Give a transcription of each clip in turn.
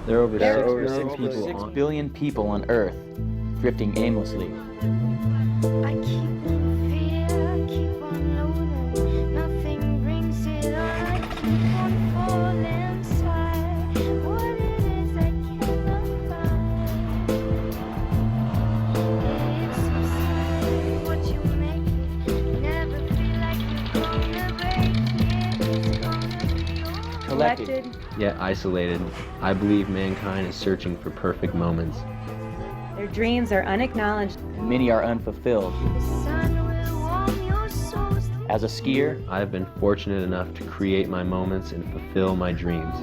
There are over There 6 are billion over people 6 on billion people on Earth, drifting aimlessly. I keep on fear, keep on loathing. Nothing brings it on. I keep on falling inside. What it is I cannot find. It's so sad what you make it. Never feel like you're gonna break it. It's gonna be all Collected, yet isolated. I believe mankind is searching for perfect moments. Their dreams are unacknowledged. and many are unfulfilled. the sun will warm your soul. As a skier, I have been fortunate enough to create my moments and fulfill my dreams.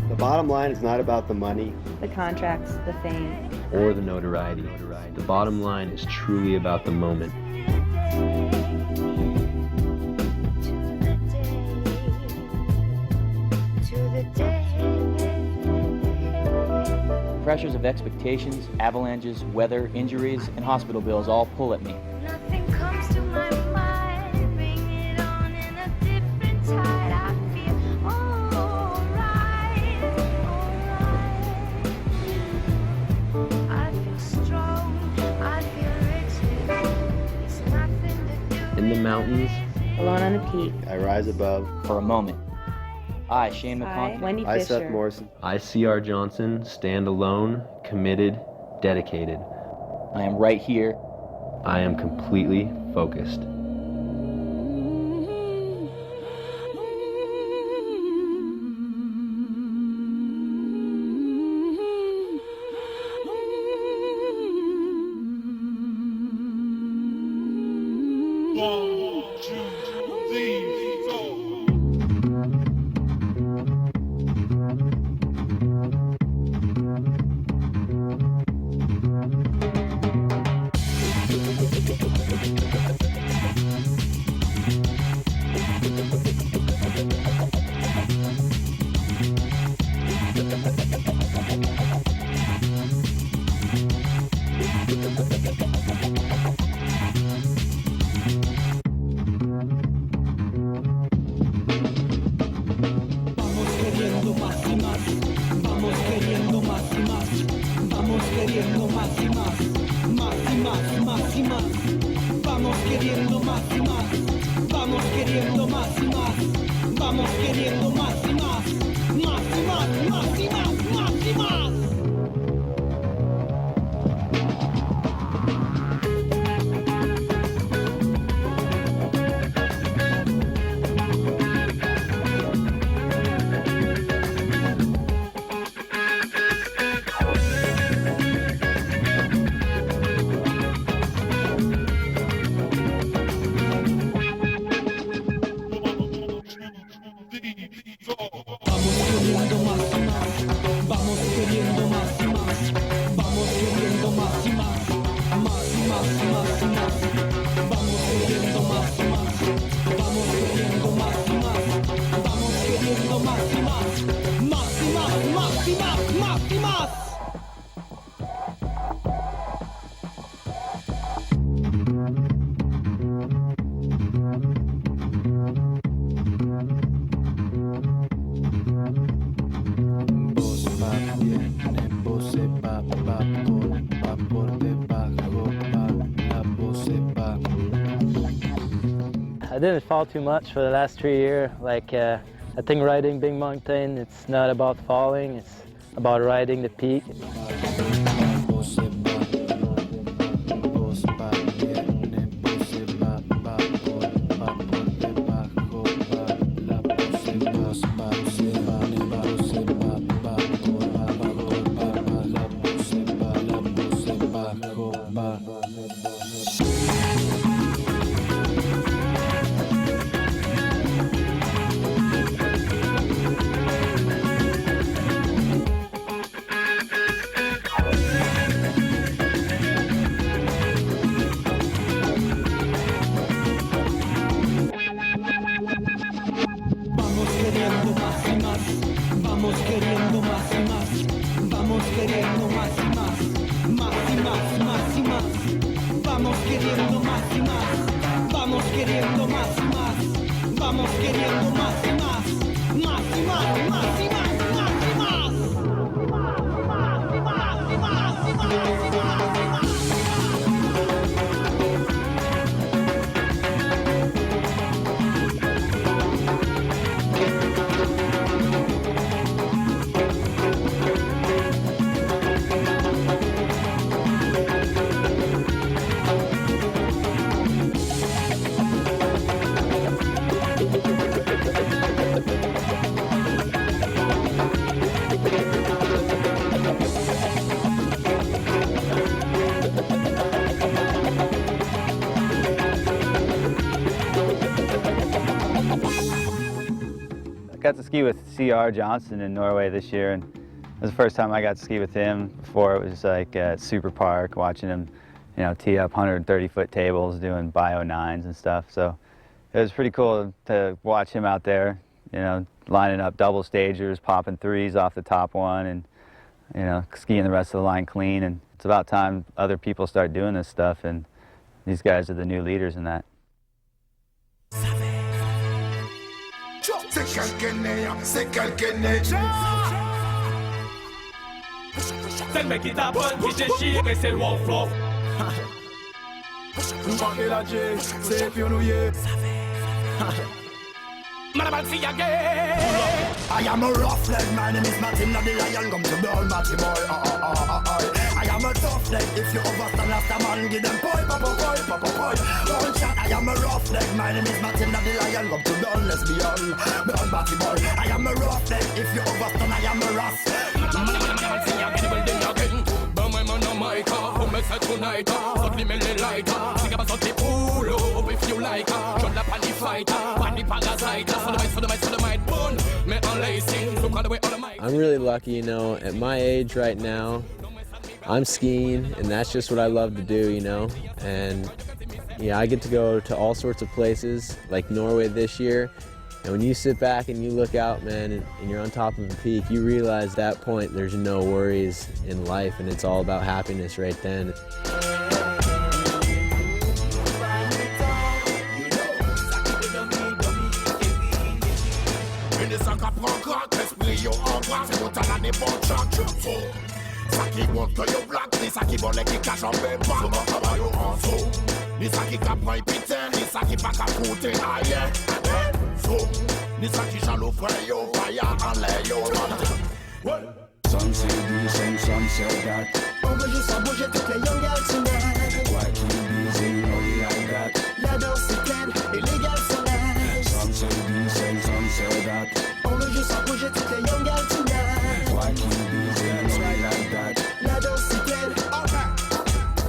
The bottom line is not about the money. The contracts, the fame. Or the notoriety. The bottom line is truly about the moment. pressures of expectations, avalanches, weather, injuries, and hospital bills all pull at me. Nothing comes to my mind. Bring it on in a different tide. I feel alright, alright. I feel strong. I feel rich. It's nothing to do. In the mountains, Alone on the peak. I rise above. For a moment. I, Shane I, McConkie, Wendy I, Fisher. Seth Morrison. I, C.R. Johnson, stand alone, committed, dedicated. I am right here. I am completely focused. I didn't fall too much for the last 3 years. I think riding big mountain, it's not about falling, it's about riding the peak. Vamos queriendo más y más, vamos queriendo más y más, más y más, más y más, vamos queriendo más y más, vamos queriendo más y más, vamos queriendo más y más, más y más, más y más. got to ski with C.R. Johnson in Norway this year, and it was the first time I got to ski with him. Before, it was like at Super Park, watching him, you know, tee up 130-foot tables, doing bio 9s and stuff. So it was pretty cool to watch him out there, you know, lining up double stagers, popping 3s off the top one, and, you know, skiing the rest of the line clean. And it's about time other people start doing this stuff, and these guys are the new leaders in that. C'est le mec qui t'abonne, qui déchire et c'est le wow-flow. Nous manquons la J, c'est puis on y est. Madame again. I am a rough leg, my name is Martin, the lion come to burn, Matty boy. I am a tough leg, if you overstand last a man, give them boy. One shot, I am a rough leg, my name is Martin, the lion come to burn, lesbian, burn, Matty boy. I am a rough leg, if you overstand, I am a rough. Burn my man on my car, who makes it tonight? Suddenly me light, think about something pull up if you like. Shut up on the fight, on the parasite. I'm really lucky, you know, at my age right now, I'm skiing, and that's just what I love to do, you know, and yeah, I get to go to all sorts of places, like Norway this year, and when you sit back and you look out, man, and you're on top of a peak, you realize at that point there's no worries in life, and it's all about happiness right then. Ça qui monte que yo black, ni ça qui vole qui cache en même pas. Souvent travail au rançon, ni ça qui capra putain, ni ça qui pas qu'à coûter ailleurs. Ni ça qui jalo frère yo, fire en l'air yo. Some say this, some say that. On veut juste bouger toutes les young girls tonight. Why keep busy, only like that? La danse est pleine, et les gars sont là. Some say this, some say that. On veut juste bouger toutes les young girls tonight. Why keep busy, only like that? La danse est pleine. Okay.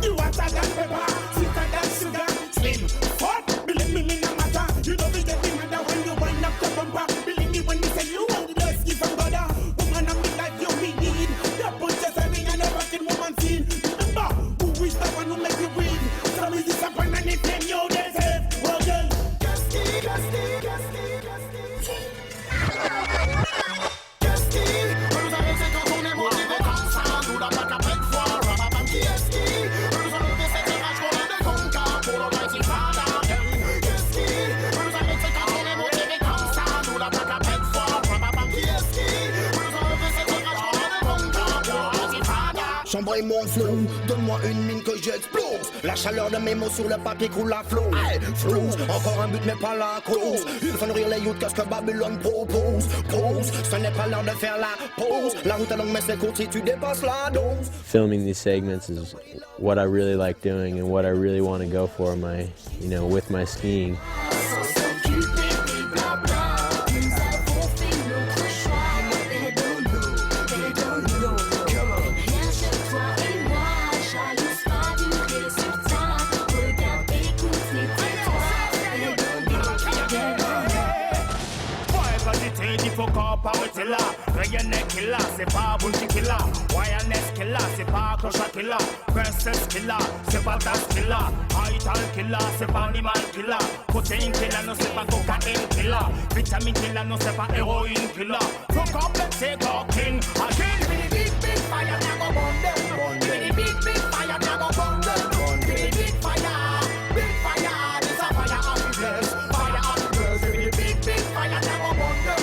You want a gun pepper, sweeter than sugar, slim, hot. Believe me, no matter. You don't be getting mad when you wind up the bumper. Believe me when you say you want the best, give from God. Woman of me like you me need. The punch is having an fucking woman scene. Remember, who is the one who makes you breathe? Some is disappointed and it's in you deserve. Well done. Chambre mon flow, donne-moi une mine que j'explose. La chaleur de mes mots sur le papier coule à flot. Hey, flows, encore un but mais pas la cause. Ils font rire les youths, qu'est-ce que Babylone propose. Pause, ce n'est pas l'heure de faire la pause. La route est longue mais c'est court si tu dépasses la dose. Filming these segments is what I really like doing and what I really want to go for my, you know, with my skiing. Arrêtez là, rien n'est qu'il là, c'est pas bullshit qu'il là. Wildness qu'il là, c'est pas clochard qu'il là. Princess qu'il là, c'est pas das qu'il là. Ital qu'il là, c'est pas animal qu'il là. Protéine qu'il là, non c'est pas cocaïne qu'il là. Vitamine qu'il là, non c'est pas héroïne qu'il là. Faut complexer cocaine, again. Big big fire, now go burn them. Big big fire, now go burn them. Big fire, big fire, this a fire of the bless. Fire of the bless, big fire, now go burn them.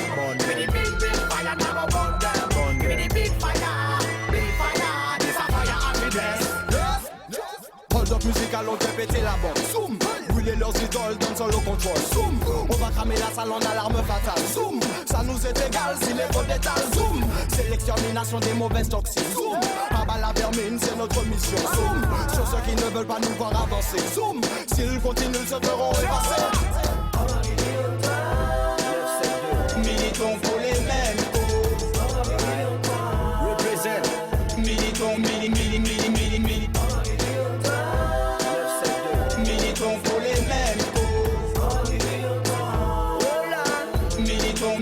Musical, on fait péter la bombe. Zoom, brûler leurs idoles, donne sur le contrôle. Zoom, on va cramer la salle en alarme fatale. Zoom, ça nous est égal si les fautes d'étal. Zoom, c'est l'extermination des mauvaises toxiques. Zoom, abat la vermine, c'est notre mission. Zoom, sur ceux qui ne veulent pas nous voir avancer. Zoom, s'ils continuent, ils se feront effacer. Militons pour les mêmes causes. Represent. Militons, militons. Militons pour les mêmes causes. Militons,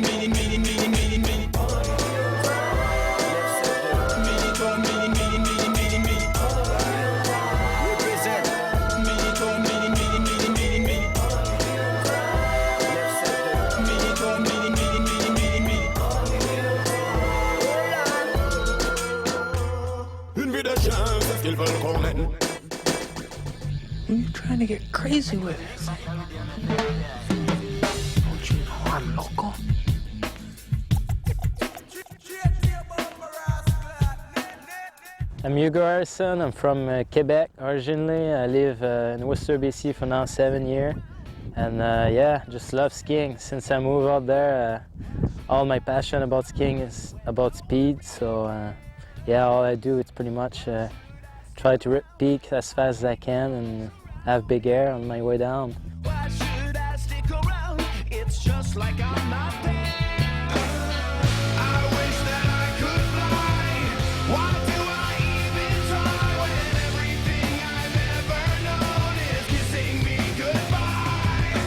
trying to get crazy with it. Don't you know I'm local? I'm Hugo Harrison. I'm from Quebec originally. I live in Worcester, BC for now 7 years. And yeah, just love skiing. Since I moved out there, all my passion about skiing is about speed. So yeah, all I do is pretty much try to peak as fast as I can and have big air on my way down. Why should I stick around? It's just like I'm not there. I wish that I could fly. Why do I even try when everything I've ever known is kissing me goodbye?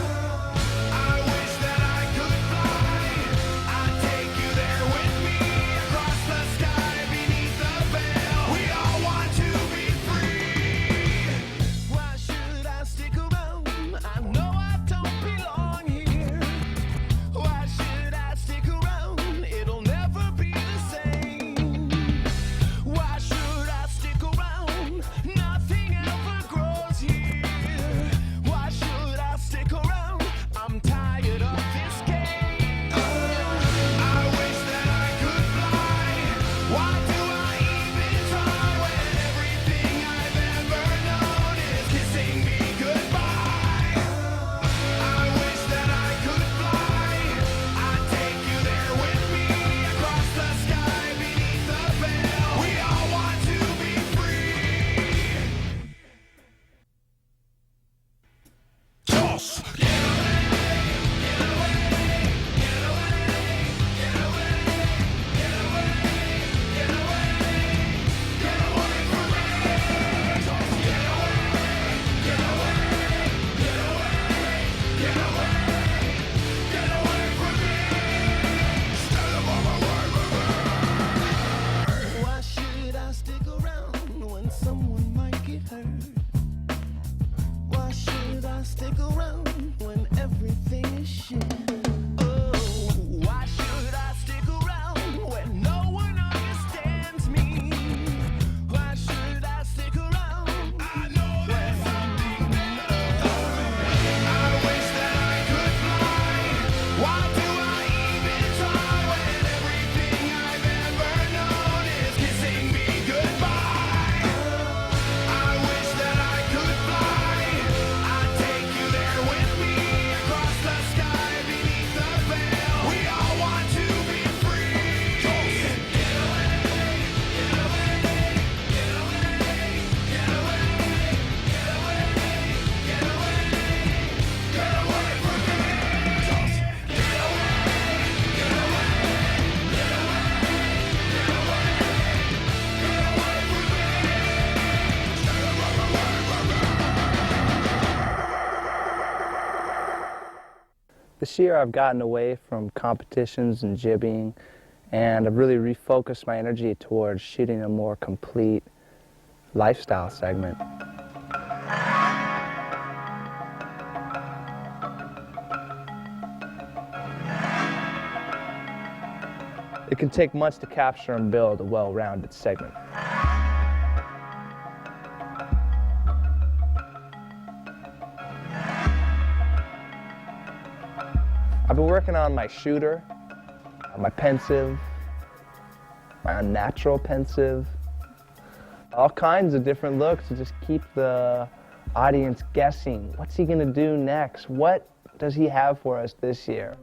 I wish that I could fly. I'd take you there with me across the sky beneath the veil. We all want to be free. Why should I stick around? I know I don't belong here. Why should I stick around? It'll never be the same. Why should I stick around? Nothing ever grows here. Why should I stick around? I'm tired of this game. I wish that I could fly. Why do I even try when everything I've ever known is kissing me goodbye? I wish that I could fly. I'd take you there with me across the sky beneath the veil. We all want to be free. Toss. Why should I stick around when someone might get hurt? Why should I stick around when everything is shit? Oh, why should I stick around when no one understands me? Why should I stick around? I know there's something better. I wish that I could fly. Why do I even try when everything I've ever known is kissing me goodbye? I wish that I could fly. I'd take you there with me across the sky beneath the veil. We all want to be free. Get away, get away, get away, get away, get away, get away, get away from me. Get away, get away, get away, get away, get away from me. This year I've gotten away from competitions and jibbing, and I've really refocused my energy towards shooting a more complete lifestyle segment. It can take much to capture and build a well-rounded segment. I've been working on my shooter, my pensive, my unnatural pensive, all kinds of different looks to just keep the audience guessing. What's he gonna do next? What does he have for us this year?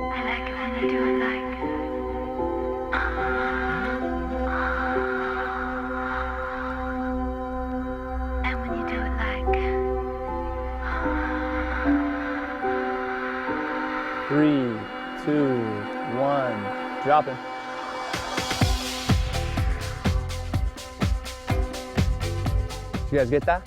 I like it when you do it like. And when you do it like. 3, 2, 1, dropping. Did you guys get that?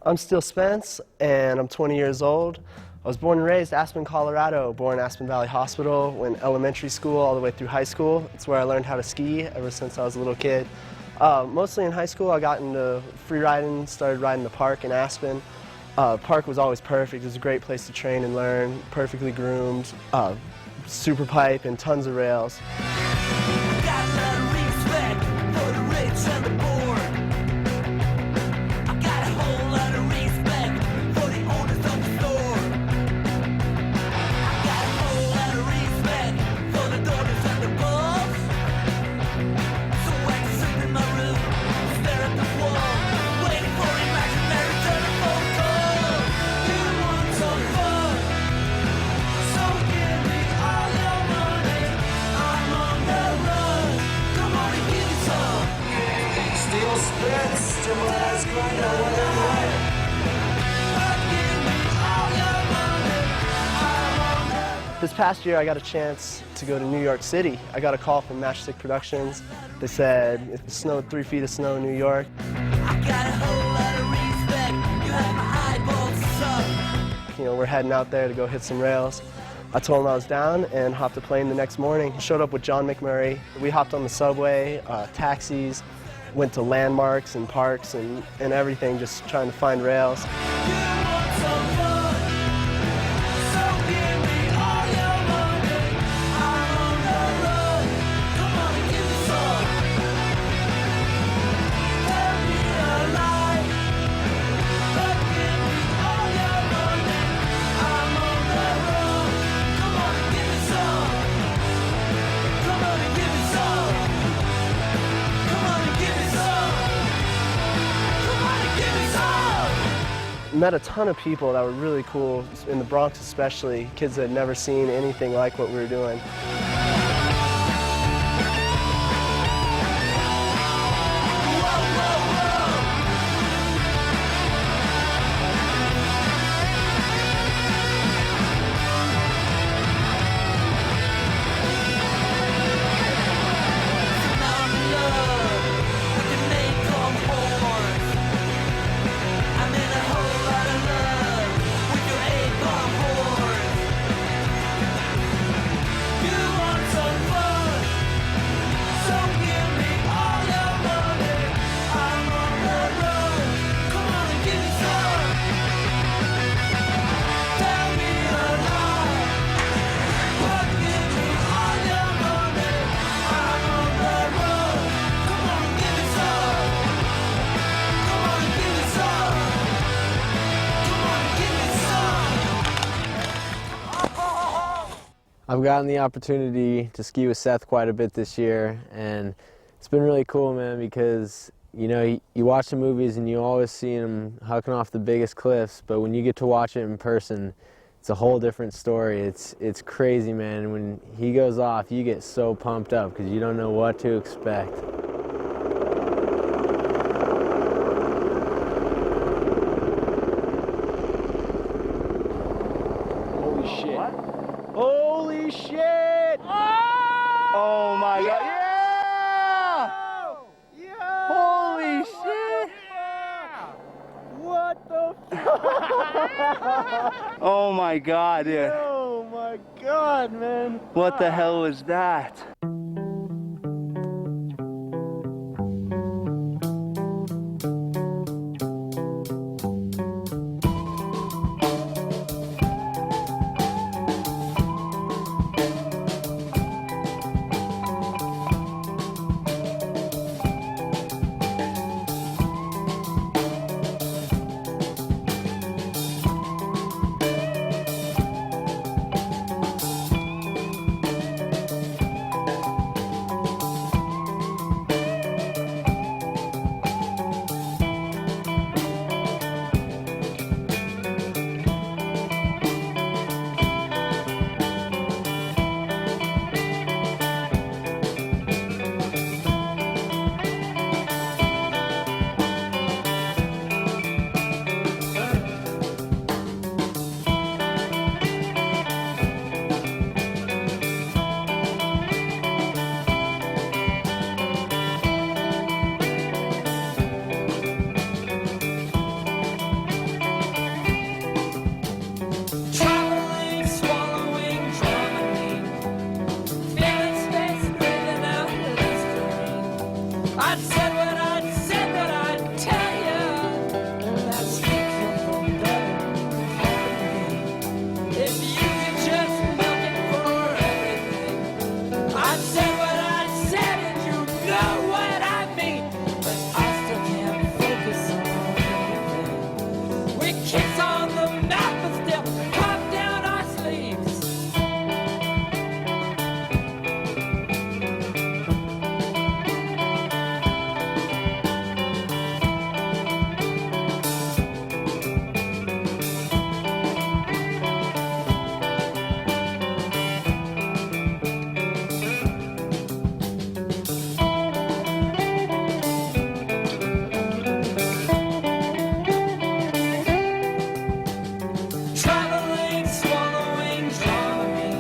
I'm Steele Spence, and I'm 20 years old. I was born and raised Aspen, Colorado, born in Aspen Valley Hospital, went elementary school all the way through high school. It's where I learned how to ski ever since I was a little kid. Mostly in high school, I got into free riding, started riding the park in Aspen. Park was always perfect. It was a great place to train and learn, perfectly groomed, super pipe and tons of rails. This past year, I got a chance to go to New York City. I got a call from Matchstick Productions. They said it snowed 3 feet of snow in New York. You know, we're heading out there to go hit some rails. I told him I was down and hopped a plane the next morning. Showed up with John McMurray. We hopped on the subway, taxis, went to landmarks and parks and everything, just trying to find rails. Met a ton of people that were really cool, in the Bronx especially, kids that had never seen anything like what we were doing. I've gotten the opportunity to ski with Seth quite a bit this year, and it's been really cool, man, because you know, you watch the movies and you always see him hucking off the biggest cliffs, but when you get to watch it in person, it's a whole different story. It's crazy, man. When he goes off, you get so pumped up because you don't know what to expect. Holy shit. What? Holy shit! Oh my god, yeah! Yeah! Holy shit! What the fuck? Oh my god, dude. Oh my god, man. What the hell was that? face on the map but still pop down our sleeves. Traveling, swallowing, drawing.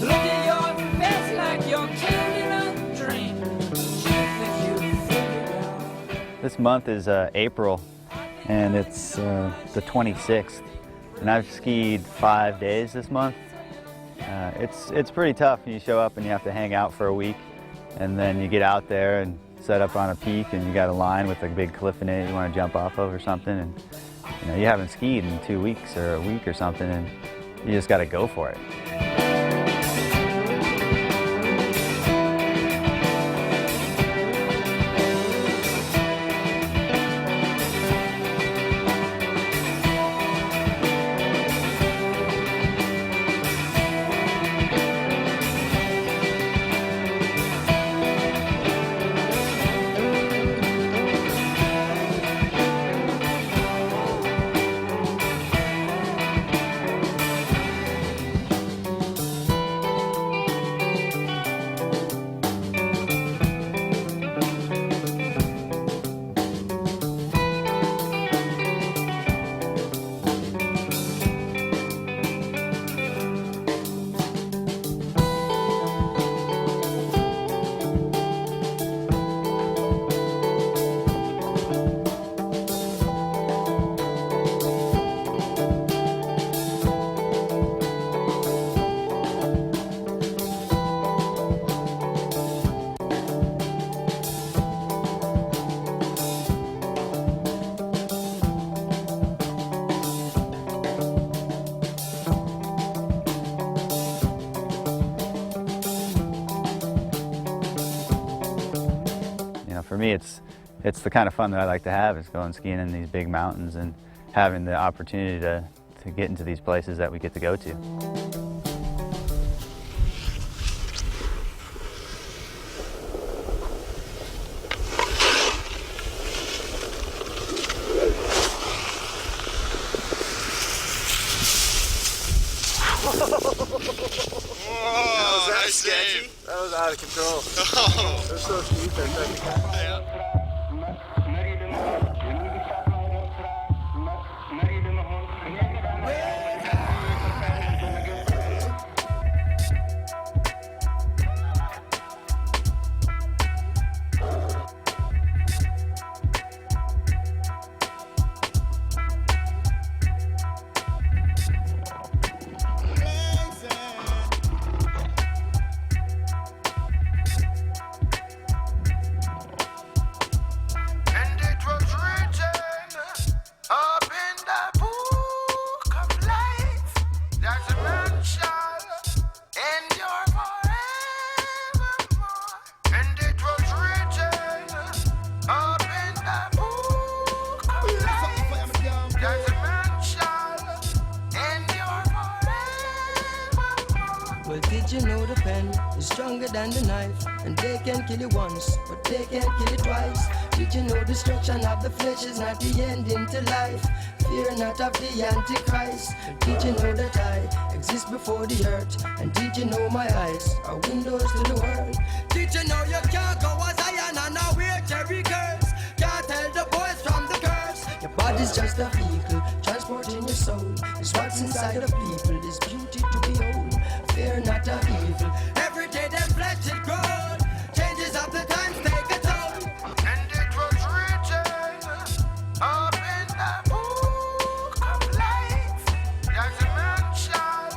Look at your face like you're killed in a dream. If you figure out. This month is April, and it's the 26th, and I've skied 5 days this month. It's pretty tough. You show up and you have to hang out for a week, and then you get out there and set up on a peak, and you got a line with a big cliff in it you want to jump off of or something, and you haven't skied in 2 weeks or a week or something, and you just got to go for it. For me, it's the kind of fun that I like to have, is going skiing in these big mountains and having the opportunity to get into these places that we get to go to. Oh, that was sketchy. That was out of control. Oh. They're so steep, they're technical. Yeah. Well, did you know the pen is stronger than the knife? And they can kill you once, but they can't kill you twice. Did you know destruction of the flesh is not the ending to life? Fear not of the Antichrist. Did you know that I exist before the earth? And did you know my eyes are windows to the world? Did you know you can't go as iron and now wear cherry girls? Can't tell the boys from the girls. Your body's just a vehicle, transporting your soul. It's what's inside of people, is beauty to behold. Fear not of evil. Every day their flesh it grows. Changes of the times take a toll. And it was written up in the book of life that a man shall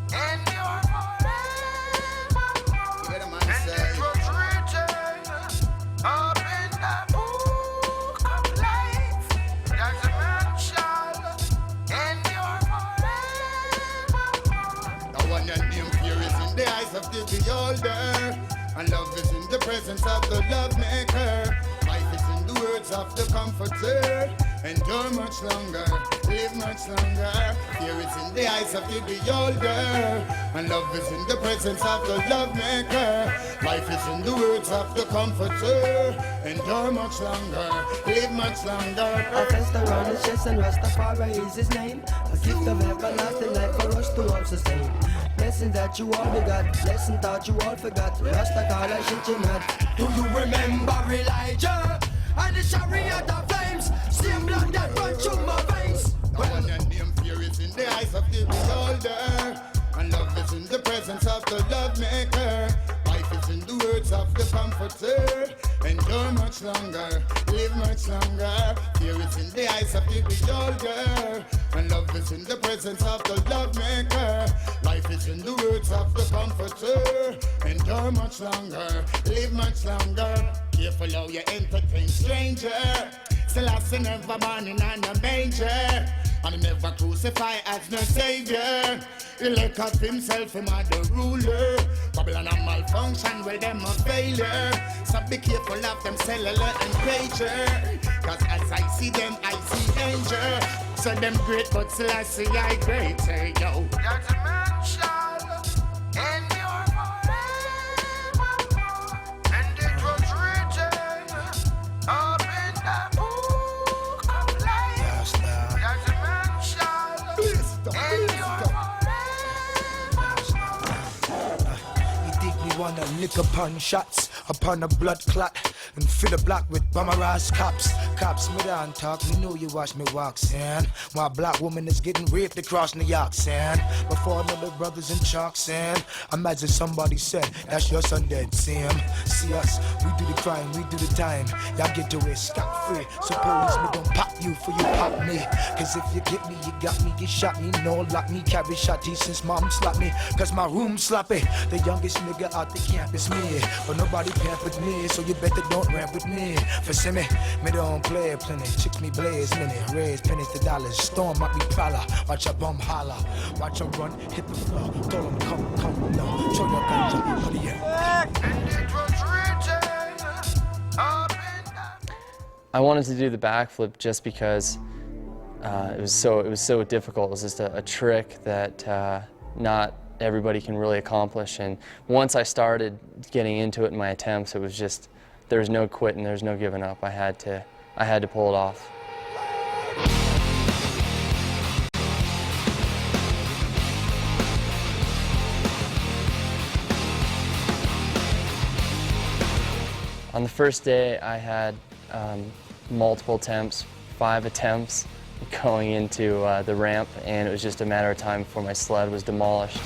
endure forevermore. And it was written up in the book of life that a man shall endure forevermore. The one and name fear is in the eyes of the beholder, and love is in the presence of the love maker. Life is in the words of the comforter, endure much longer, live much longer. Fear is in the eyes of the beholder, and love is in the presence of the love maker. Life is in the words of the comforter, endure much longer, live much longer. A fest around his chest and Rastafari is his name. A gift of everlasting life for us to all sustain. Blessing that you all begot, blessing that you all forgot. Rasta call a shit you not. Do you remember Elijah and the chariot of flames? Same blood that run through my veins. One and them fear is in the eyes of the beholder, and love is in the presence of the love maker. Life is in the words of the comforter, endure much longer, live much longer. Fear is in the eyes of the beholder, and love is in the presence of the love maker. Life is in the words of the comforter, endure much longer, live much longer. Careful how you entertain stranger. Selassie never born in a manger, and he never crucified as no savior. He let up himself, him as the ruler. Babylon a malfunction, well them a failure. So be careful of them cellular and pager, cause as I see them, I see danger. So them great, but Selassie I greater, yo. That's a man shall end your forever, and it was written up in the book of life. That's a man shall end your You think me wanna lick upon shots, upon a blood clot, and fill the block with bummer-ass cops. Cops, me down talk, me know you watch me walk, son. My black woman is getting raped across New York, son. Before another brothers in chalk, son. Imagine somebody said, that's your son dead, Sam. See us, we do the crime, we do the time. Y'all get away scot-free, so police me gon' pop you for you pop me. Cause if you get me, you got me, you shot me. No, lock me, carry shotty since mom slapped me. Cause my room sloppy, the youngest nigga out the campus me. But nobody pampered me, so you better don't ramp with me. For see me don't play plenty. Chicks me blaze many, raise pennies to dollars. Storm might be prowler, watch a bum holler. Watch her run, hit the floor. Told him come, no. Show your ganja, put it in. I wanted to do the backflip just because it was so difficult. It was just a trick that not everybody can really accomplish. And once I started getting into it in my attempts, it was just, there was no quitting, there was no giving up. I had to pull it off. On the first day, I had multiple attempts, 5 attempts going into the ramp, and it was just a matter of time before my sled was demolished.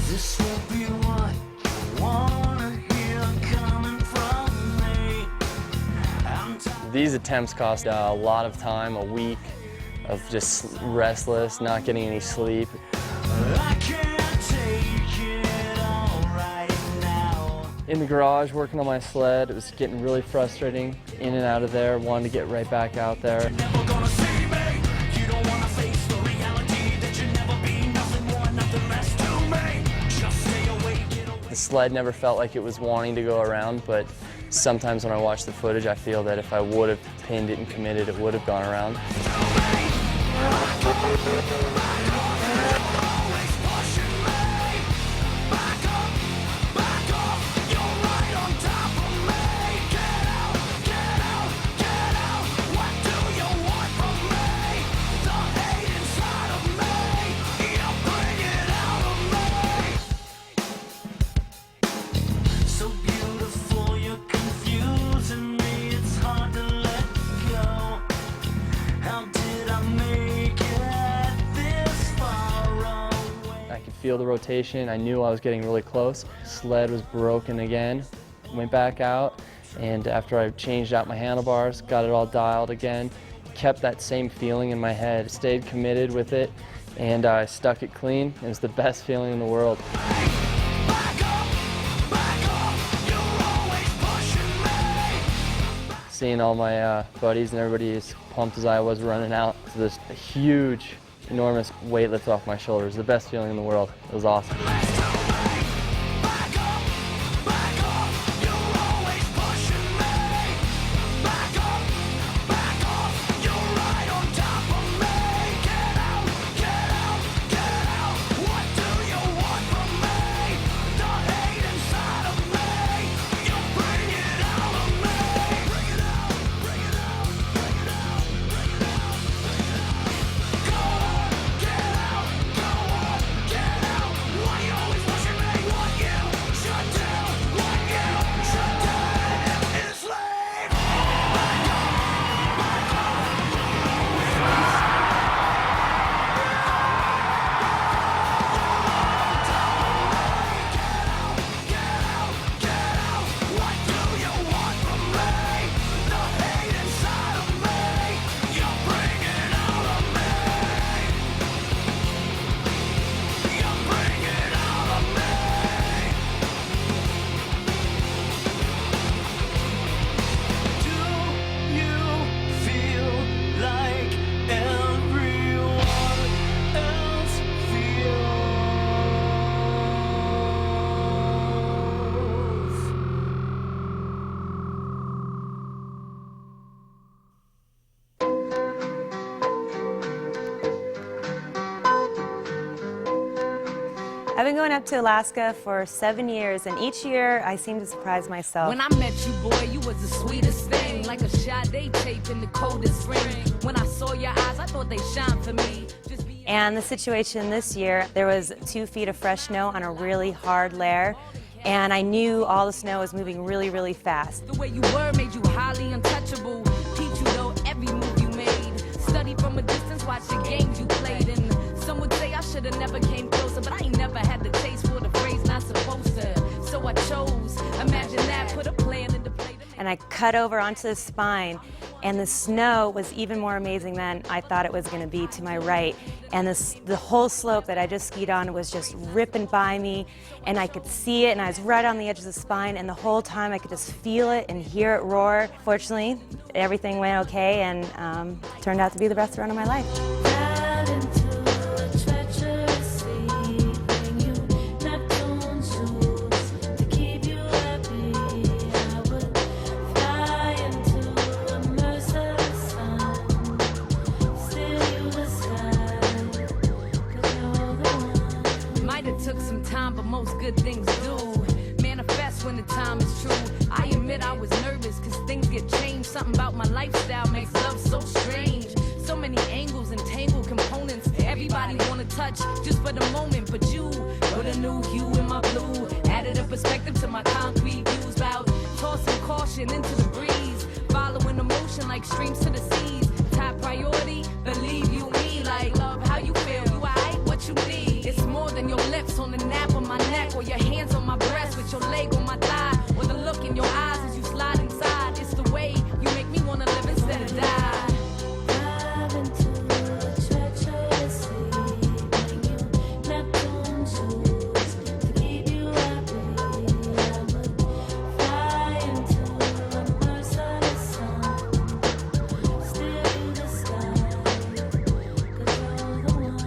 This will be what you wanna hear coming from me. These attempts cost a lot of time, a week of just restless, not getting any sleep. I can't take it all right now. In the garage, working on my sled, it was getting really frustrating. In and out of there, wanted to get right back out there. The sled never felt like it was wanting to go around, but sometimes when I watch the footage, I feel that if I would have pinned it and committed, it would have gone around. Feel the rotation. I knew I was getting really close. Sled was broken again. Went back out, and after I changed out my handlebars, got it all dialed again, kept that same feeling in my head, stayed committed with it, and I stuck it clean. It was the best feeling in the world. Seeing all my buddies and everybody as pumped as I was running out to this huge, enormous weight lift off my shoulders. The best feeling in the world. It was awesome. I've been going up to Alaska for 7 years, and each year I seem to surprise myself. When I met you, boy, you was the sweetest thing. Like a Sade tape in the coldest spring. When I saw your eyes, I thought they shine for me. And the situation this year, there was 2 feet of fresh snow on a really hard layer, and I knew all the snow was moving really, really fast. The way you were made you highly untouchable. Teach you though every move you made. Study from a distance, watch the games you played. And some would say I should have never came closer, but I ain't never had the taste for the phrase not supposed to. So I chose. Imagine that, put a plan into play. And I cut over onto the spine, and the snow was even more amazing than I thought it was going to be to my right. And the whole slope that I just skied on was just ripping by me, and I could see it, and I was right on the edge of the spine, and the whole time I could just feel it and hear it roar. Fortunately, everything went okay, and turned out to be the best run of my life. Took some time, but most good things do manifest when the time is true. I admit I was nervous, cause things get changed. Something about my lifestyle makes love so strange. So many angles and tangled components. Everybody wanna touch just for the moment, but you put a new hue in my blue. Added a perspective to my concrete views. About tossing caution into the breeze. Following emotion like streams to the seas. Top priority, believe you me. Like love how you feel, you alright, what you need. It's more than your lips on the nape of my neck, or your hands on my breast with your leg on my thigh, or the look in your eyes as you slide inside. It's the way you make me wanna live instead of die. Dive into a treacherous sea, bring you Neptune's shoes to keep you happy. I would fly into a merciless sun, steer you the sky, 'cause you're the one.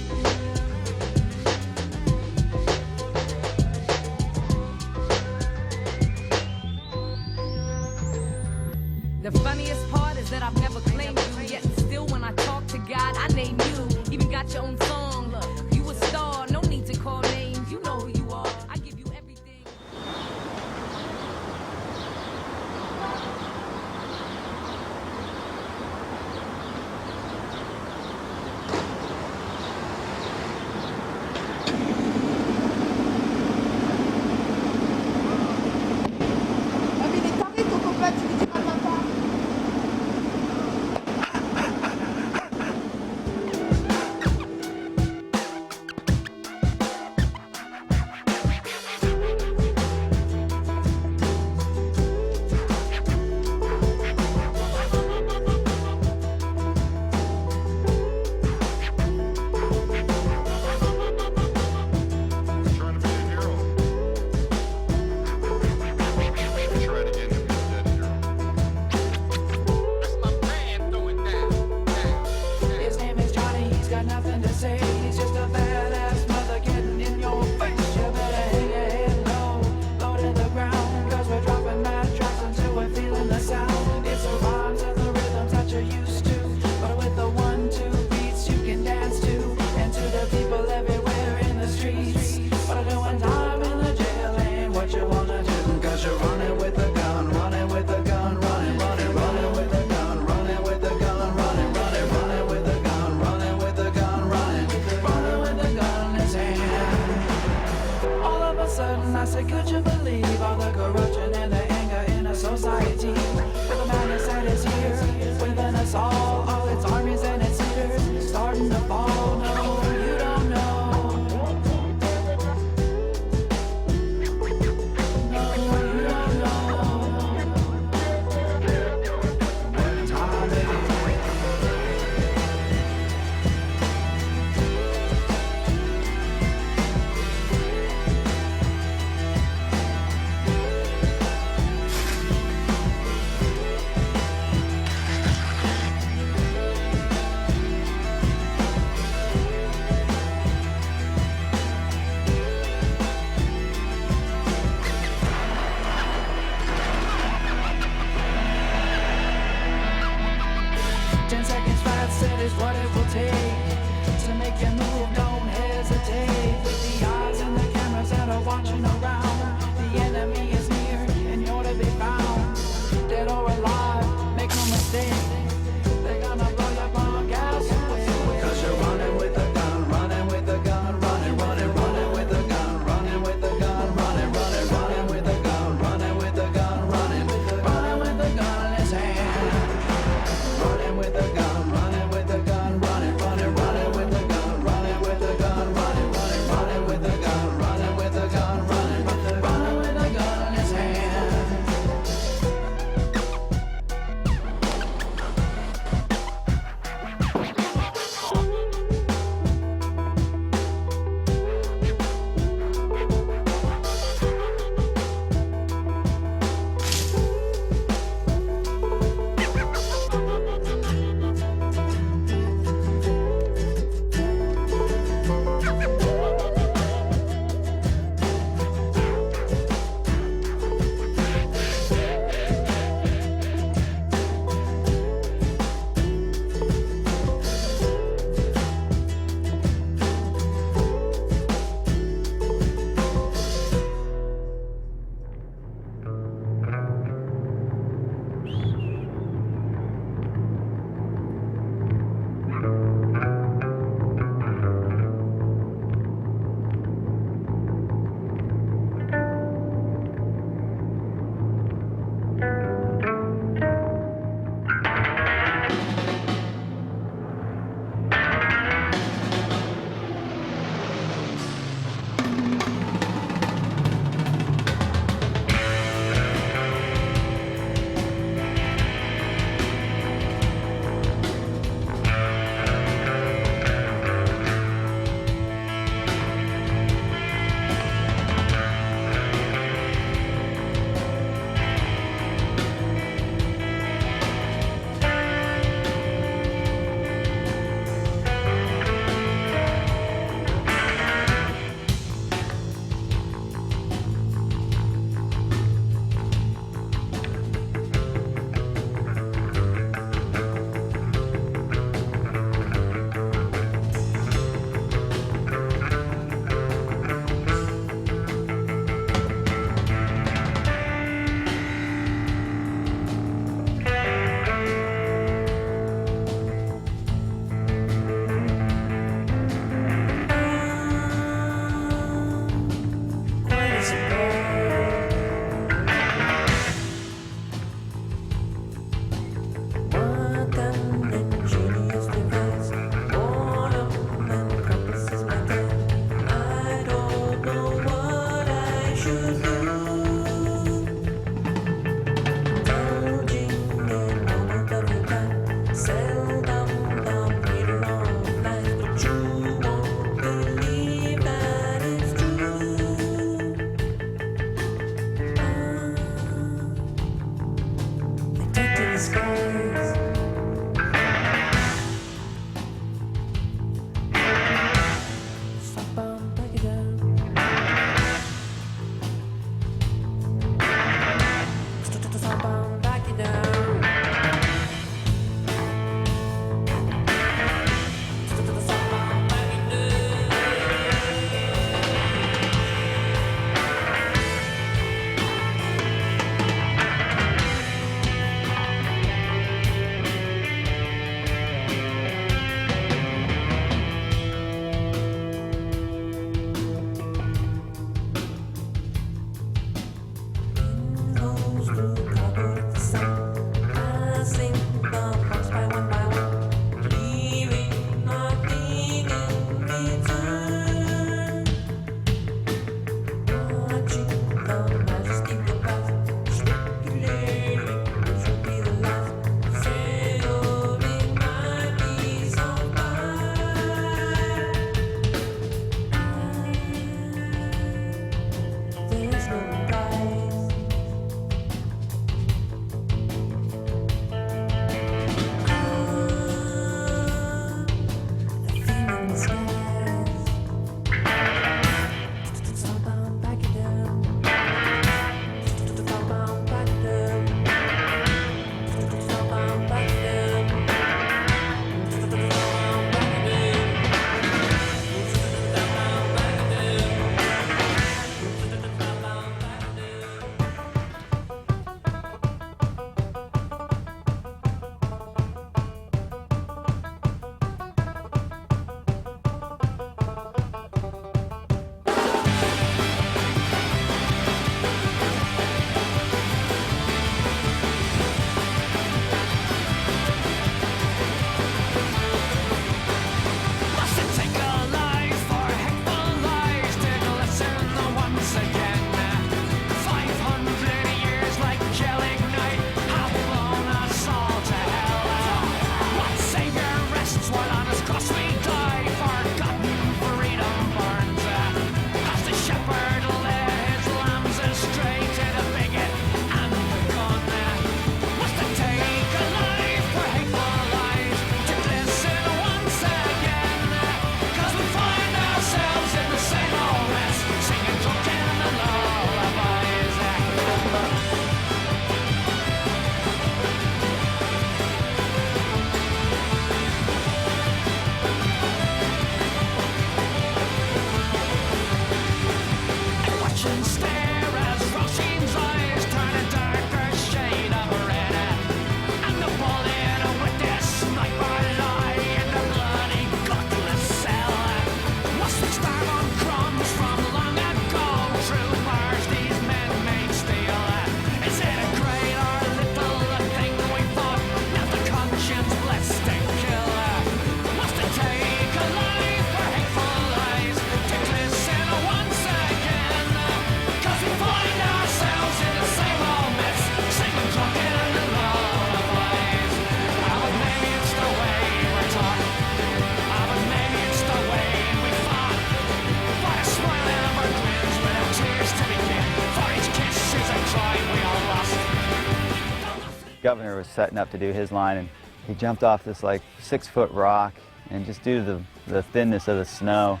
Governor was setting up to do his line, and he jumped off this like 6-foot rock, and just due to the thinness of the snow,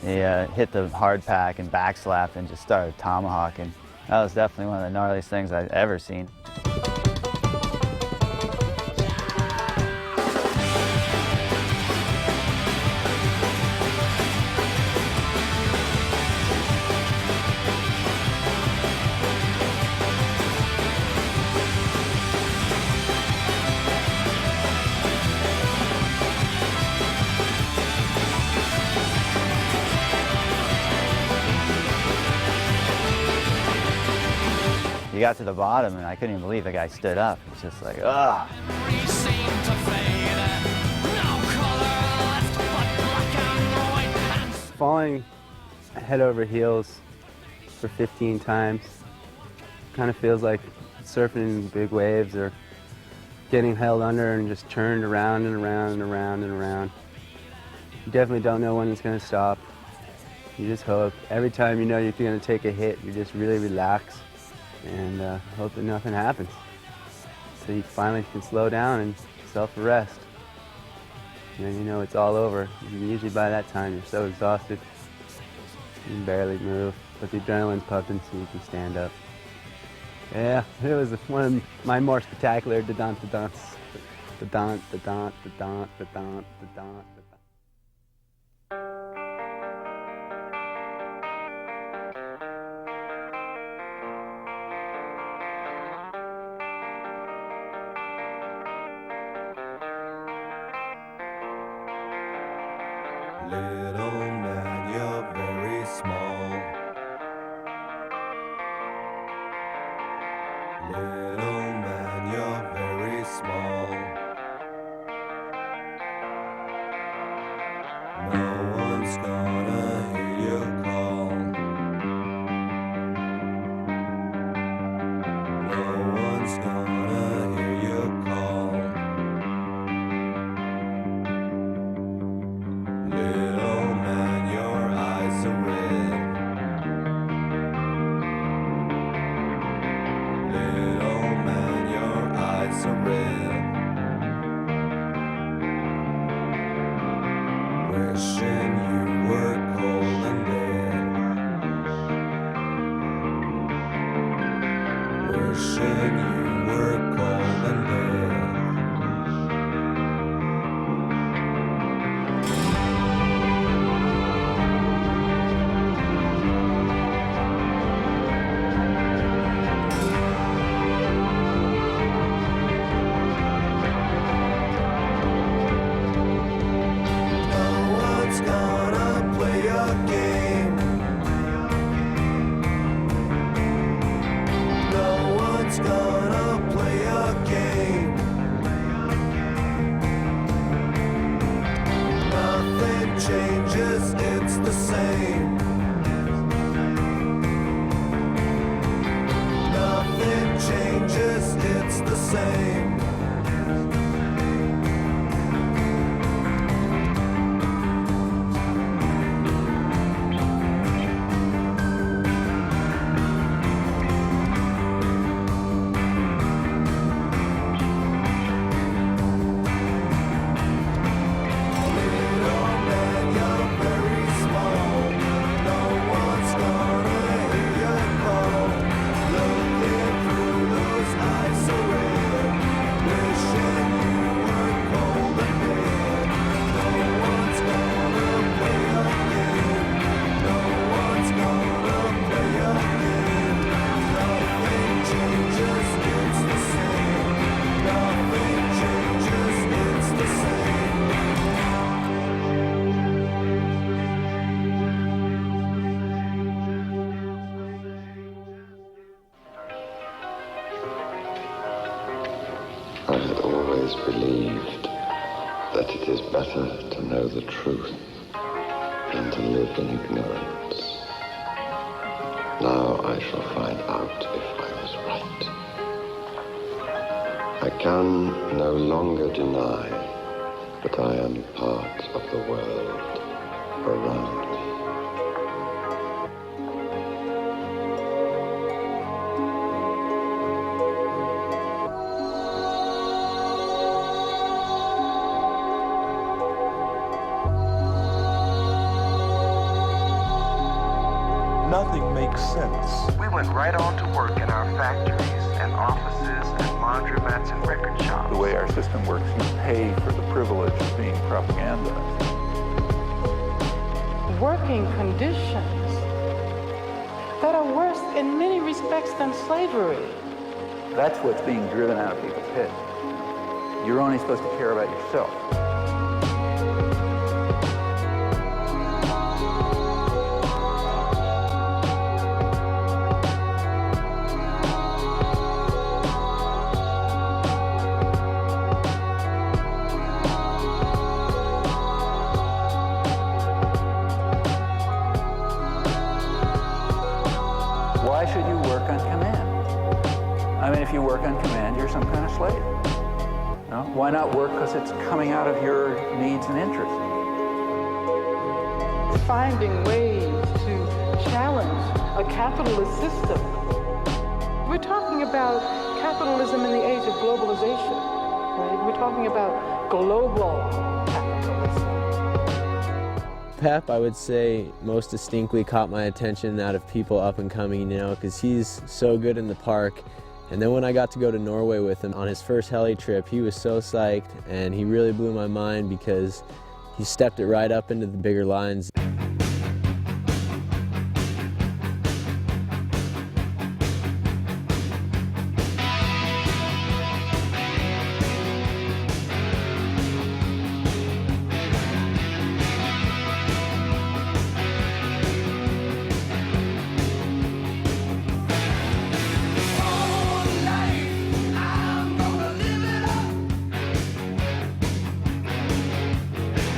he hit the hard pack and backslapped and just started tomahawking. That was definitely one of the gnarliest things I've ever seen. He got to the bottom, and I couldn't even believe the guy stood up. It was just like, ugh. Falling head over heels for 15 times kind of feels like surfing in big waves or getting held under and just turned around and around and around and around. You definitely don't know when it's going to stop. You just hope. Every time you know you're going to take a hit, you just really relax and hope that nothing happens. So you finally can slow down and self-arrest. And then you know it's all over. Usually by that time you're so exhausted, you can barely move, but the adrenaline's pumping so you can stand up. Yeah, it was one of my more spectacular da-daunt. Little man, you're very small. Little man, you're very small. No one's gonna hear you call. No one's gonna hear you call. Little man, your eyes are red. Little man, your eyes are red. Wishing you were cold and dead. Wishing you were cold and dead. Changes, it's the same. Nothing changes, it's the same. I had always believed that it is better to know the truth than to live in ignorance. Now I shall find out if I was right. I can no longer deny that I am part of the world around me. nothing makes sense. We went right on to work in our factories and offices and laundromats and record shops. The way our system works, you pay for the privilege of being propagandized. Working conditions that are worse in many respects than slavery. That's what's being driven out of people's heads. You're only supposed to care about yourself. Why should you work on command? I mean, if you work on command, you're some kind of slave. No? Why not work because it's coming out of your needs and interests? Finding ways to challenge a capitalist system. We're talking about capitalism in the age of globalization, right? We're talking about global capitalism. Pep, I would say, most distinctly caught my attention out of people up and coming, you know, because he's so good in the park. And then when I got to go to Norway with him on his first heli trip, he was so psyched, and he really blew my mind because he stepped it right up into the bigger lines.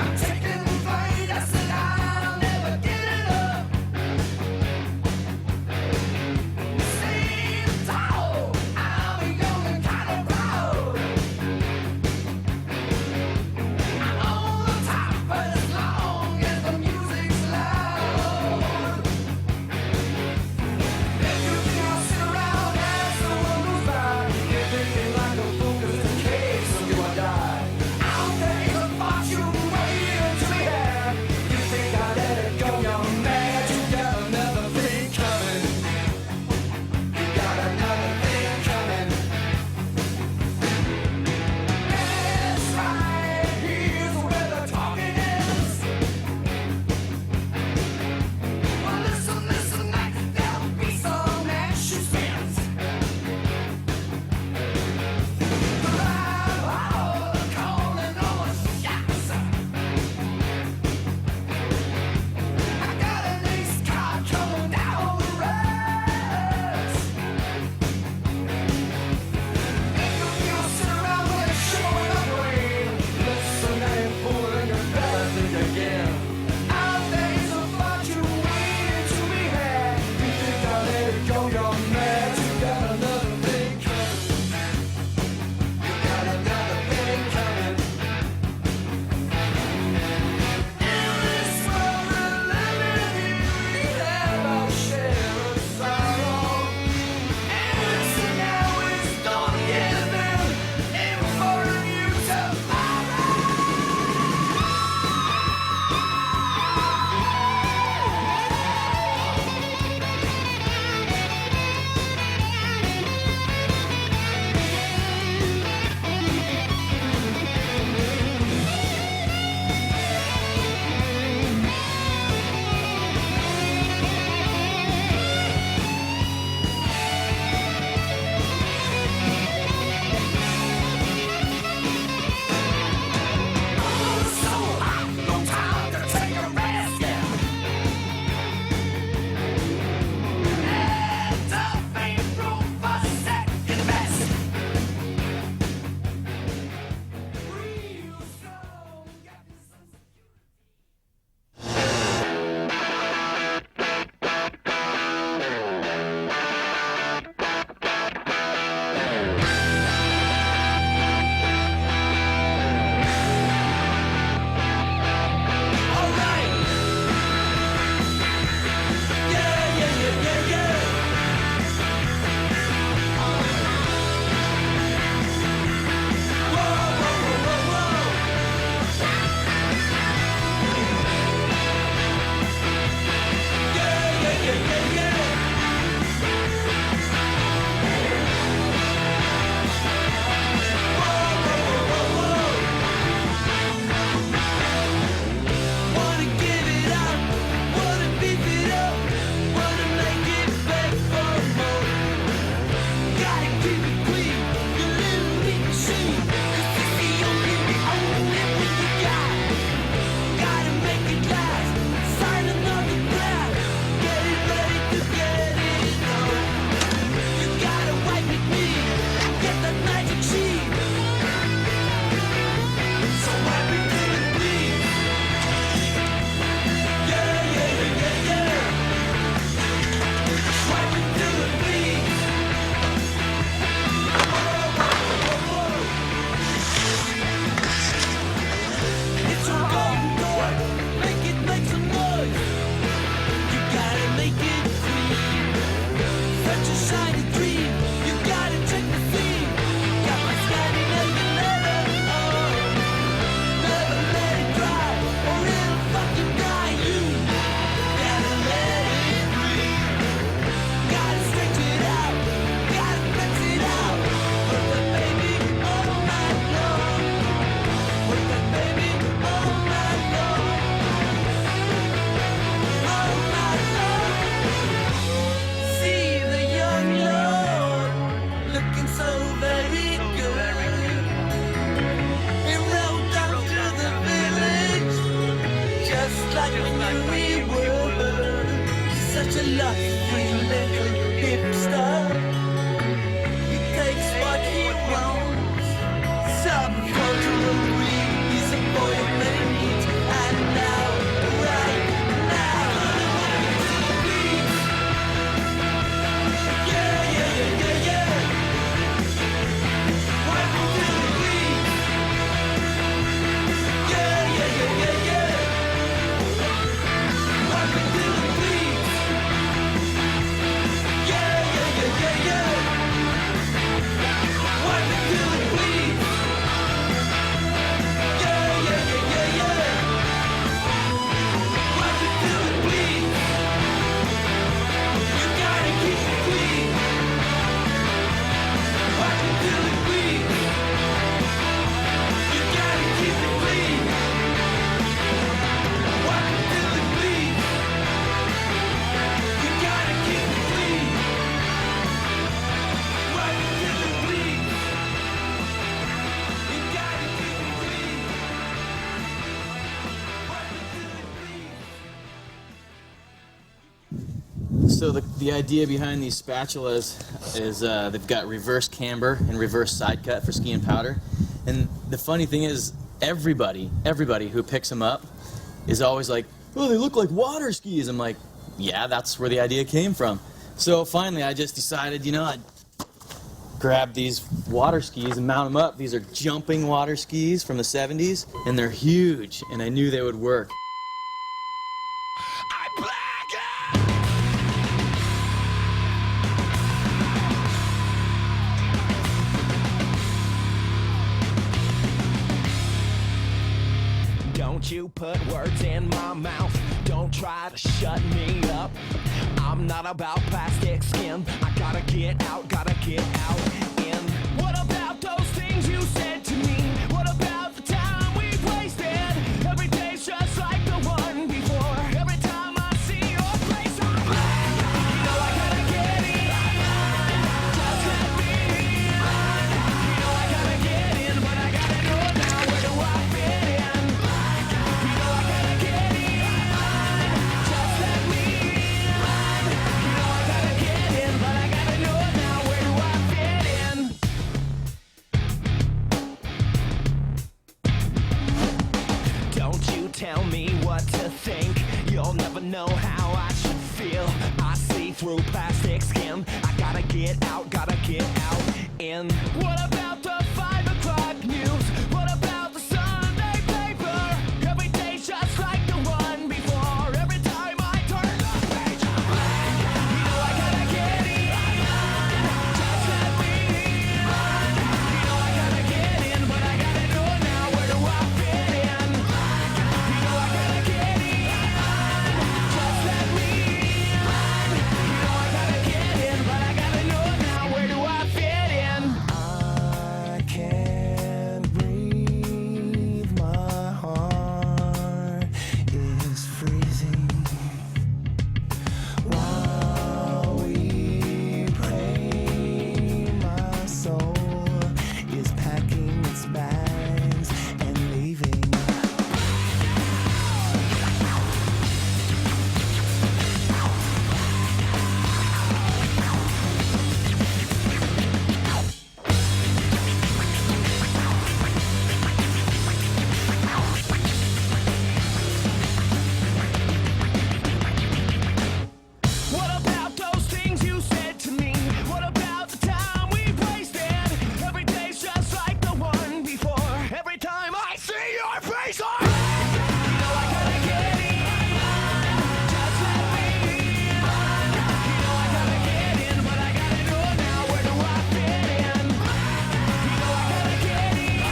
I'm taking flight, I said I'm like we knew we were. Such a lucky little hipster. He takes what he wants. Subcultural greed is a boy of many needs. And now, right now, yeah, yeah, yeah, yeah, yeah. Welcome to the beat. Yeah, yeah, yeah, yeah, yeah. Welcome to the beat. Yeah, yeah, yeah, yeah, yeah. Welcome to the beat. Yeah, yeah, yeah, yeah, yeah. Welcome to the beat. You gotta keep it clean. Welcome to the beat. You gotta keep it clean. Welcome to the beat. You gotta keep it clean. Welcome to the beat. You gotta keep it clean. So the idea behind these spatulas is they've got reverse camber and reverse side cut for skiing powder. And the funny thing is, everybody who picks them up is always like, oh, they look like water skis. I'm like, yeah, that's where the idea came from. So finally I just decided, you know, I'd grab these water skis and mount them up. These are jumping water skis from the 70s, and they're huge, and I knew they would work. Don't you put words in my mouth. Don't try to shut me up. I'm not about plastic skin. I gotta get out, in. What about those things you said to me? What about the time we wasted? Every day's just like the one before. Every time I see your face, I'm like, you know I gotta get in. Just let me in. You know I gotta get in, but I gotta know now, where do I fit in? You know I gotta get in. Just let me in. You know I gotta get in, but I gotta know now, where do I fit in? Don't you tell me what to think. You'll never know how I should feel. I see through plastic skin. I gotta get out, in. What about the 5 o'clock news? What about the Sunday paper? Every day's just like the one before. Every time I turn the page, I'm like, you know I gotta get in. Just let me in. You know I gotta get in, but I gotta know now, where do I fit in? You know I gotta get in. Just let me in. You know I gotta get in, but I gotta know now, where do I fit in? I can't breathe. My heart is freezing. While we pray, my soul is packing its bags and leaving. What about those things you said to me? What about the time we wasted? Every day's just like the one before. Every time I see your face, I you know I gotta get in. Just let me in. You know I gotta get in, but I gotta know now, where do I fit in? You know I gotta get in.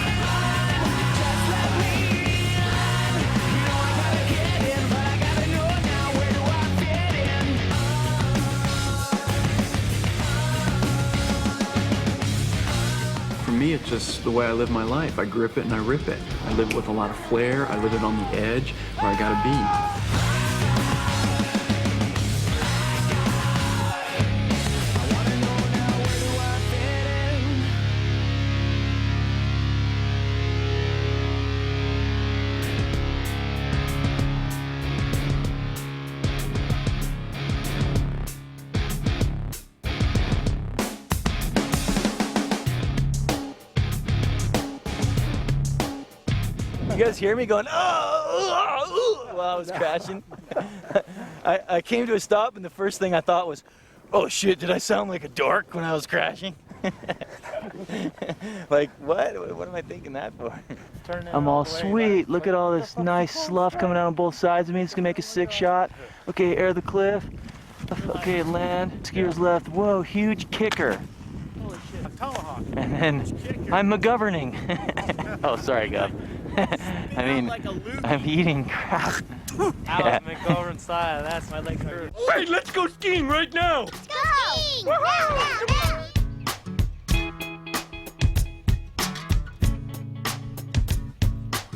Just let me in. You know I gotta get in, but I gotta know now, where do I fit in? For me, it's just the way I live my life. I grip it and I rip it. I live with a lot of flair. I live it on the edge where I gotta be. you guys hear me going, oh, while I was crashing? I came to a stop, and the first thing I thought was, oh shit, did I sound like a dork when I was crashing? Like, what am I thinking that for? I'm all sweet. Look at all this nice slough coming out on both sides of me. It's gonna make a sick shot. Okay, air the cliff. Okay, land. Skier's left. Whoa, huge kicker. And then I'm McGoverning. Oh, sorry, Gov. I mean, I'm eating crap. Alex McGovern style. That's my legs hurt. Hey, let's go skiing right now. Go!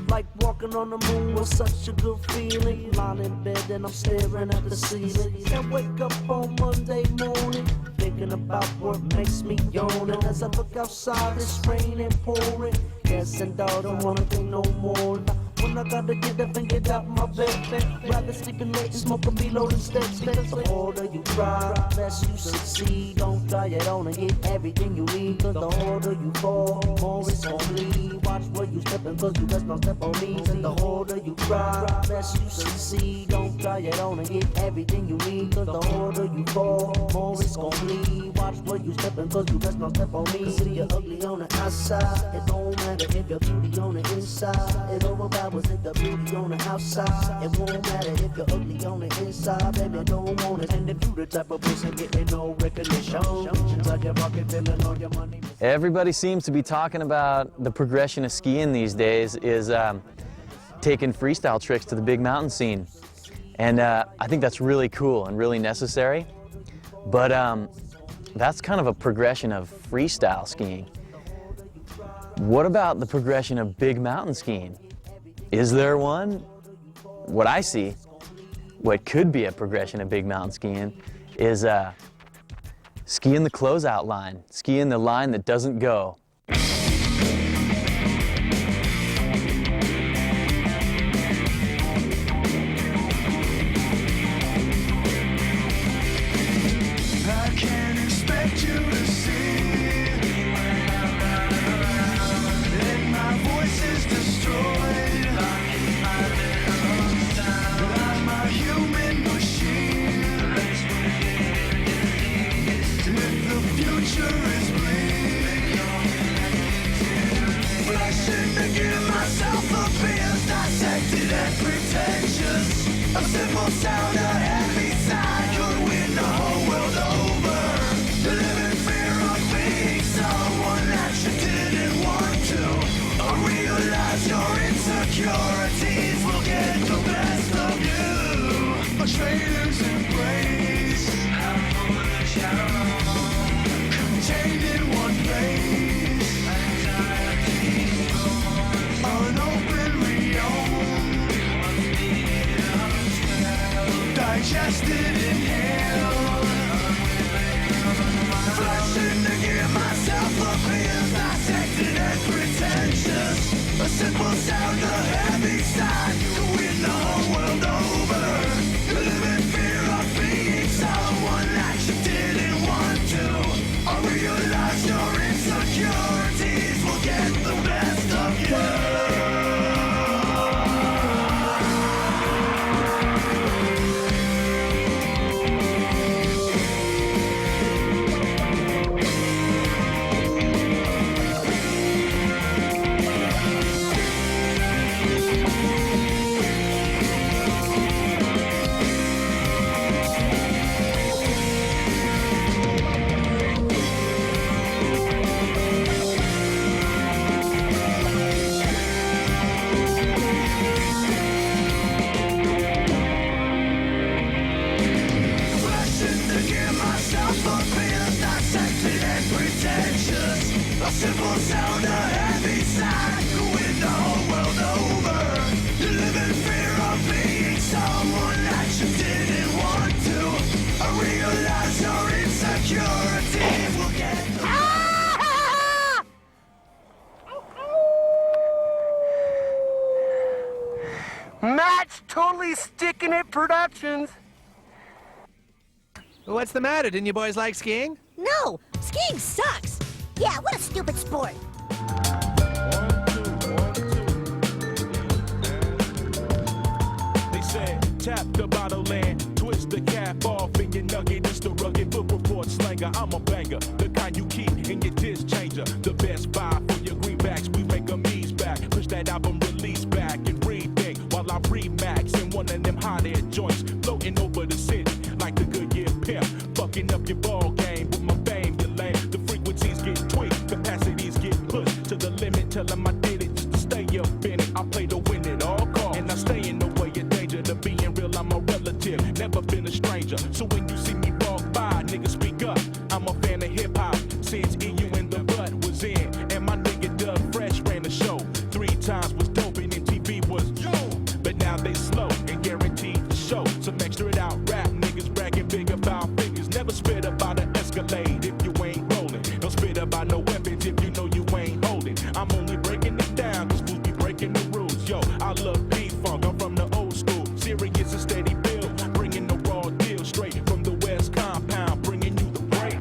Like walking on the moon was such a good feeling. Lying in bed and I'm staring at the ceiling. Can't wake up on Monday morning thinking about what makes me yawn. And as I look outside, it's raining, pouring. Yes, and I don't wanna think no more about when I gotta get up and get out my bed. Rather sleeping late and smoking below the steps. Because the harder you try, less you succeed. Don't try it on and get everything you need. Cause the harder you fall, more it's gon' bleed. Watch where you steppin' cause you best not step on me. And the harder you try, less you succeed. Don't try it on and get everything you need. Cause the harder you fall, more it's gon' bleed. Watch where you steppin' cause you best not step on me. Cause if you're ugly on the outside, it don't matter if you're beauty on the inside. It overpowers if the beauty on the outside. It won't matter if you're ugly on the inside. Baby, don't want it. And if you the type of person getting no recognition, inside your pocket feeling all your money. Everybody seems to be talking about the progression of skiing these days is taking freestyle tricks to the big mountain scene. And I think that's really cool and really necessary. But that's kind of a progression of freestyle skiing. What about the progression of big mountain skiing? Is there one? What I see, what could be a progression of big mountain skiing, is skiing the closeout line, skiing the line that doesn't go. I can't expect you to see, and my voice is destroyed. I'm a human machine. If the future is bleak, flashing to give myself appears dissected and pretentious. A simple sound, a heavy sigh could win the whole world over. Live in fear of being someone that you didn't want to. Or realize your insecurities will get the best of you. A traitor's embrace, contained in one place. An open realm, digested in hell. Flashing to give myself appears dissected and pretentious. A simple sound, a heavy sign to win the whole world over. Live in fear of being someone that you didn't want to. Or realize your insecurities will get the best of you. A simple sound, a heavy sign to win the whole world over. You live in fear of being someone that you didn't want to. I realize your insecurities will get the Matt's Totally Sticking It Productions. What's the matter? Didn't you boys like skiing? No, skiing sucks. Yeah, what a stupid sport. tap the bottle and twist the cap off in your nugget. It's the rugged book report slanger. I'm a banger, the kind you keep in your disc changer. The best buy for your greenbacks. We make them ease back. Push that album release back and rethink while I remax in one of them hot air joints, floating over the city like the Goodyear pimp. Fucking up your ball game with my fame, you lame. The frequencies get tweaked, capacities get pushed to the limit. Tell them I did it just to stay up in it. I play to win at all costs, and I stay in the way of danger. To being real, I'm a relative, never been a stranger. So when you see me walk by, nigga, speak up. I'm a fan of hip hop since EU in the butt was in, and my nigga Doug Fresh ran the show. 3 times was dope and MTV was yo, but now they slow and guaranteed to show some extra out rap niggas bragging big about figures. Never spit about an Escalade if you ain't rolling. Don't spit about no weapons if you know you ain't holding. I'm only breaking it down cause fools be breaking the rules. Yo, I love P-Funk, I'm from the old school. Serious and steady build, bringing the raw deal straight from the West Compound, bringing you the break.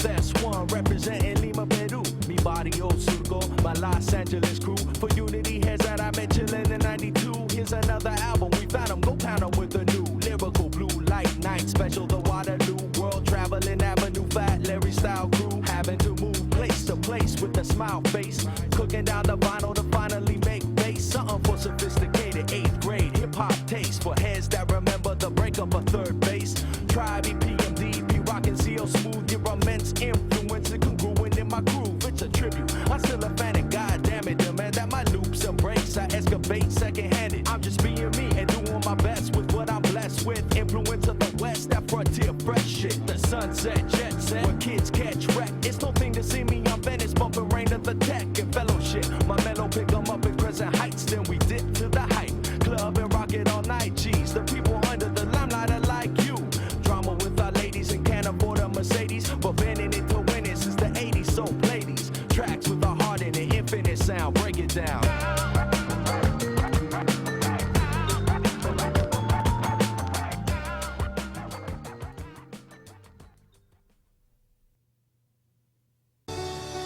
That's one representing Lima, Peru. Mi barrio surco, my Los Angeles crew. For unity, heads that I met chillin' in 92. Here's another album, we found 'em, go pound 'em with a new lyrical blue light night special. The Waterloo world traveling avenue, fat Larry style crew. Having to move place to place with a smile face. Cooking down the vinyl to finally make bass. Something for sophisticated 8th grade hip hop taste. For heads that remember the breakup of third base. Try BPMD, P rockin' CL smooth. Your immense influence and congruent in my groove. It's a tribute. I'm still a fan and goddamn it, demand that my loops and breaks. I excavate second-handed. I'm just being me and doing my best with what I'm blessed with. Influence of the West, that frontier fresh shit. The sunset, jet set, where kids catch wreck. It's no thing to see me on Venice, bumping rain of the tech and fellowship. My mellow pick 'em up in Crescent Heights, then we dip to the hype. Club and rock it all night, geez. The people under the limelight are like you. Drama with our ladies and can't afford a Mercedes, but bending it to win it since the 80s, so play these tracks with a heart in an infinite sound. Break it down.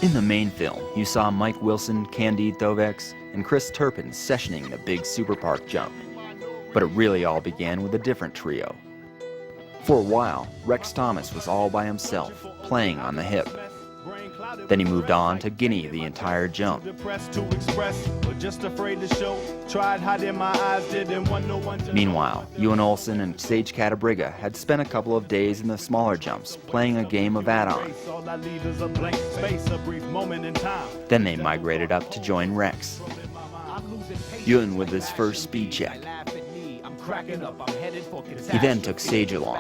In the main film, you saw Mike Wilson, Candide Thovex, and Chris Turpin sessioning the big Super Park jump. But it really all began with a different trio. For a while, Rex Thomas was all by himself, playing on the hip. Then he moved on to Guinea the entire jump. Meanwhile, Ewan Olsen and Sage Catabriga had spent a couple of days in the smaller jumps playing a game of add-on. Then they migrated up to join Rex. Ewan with his first speed check. He then took Sage along.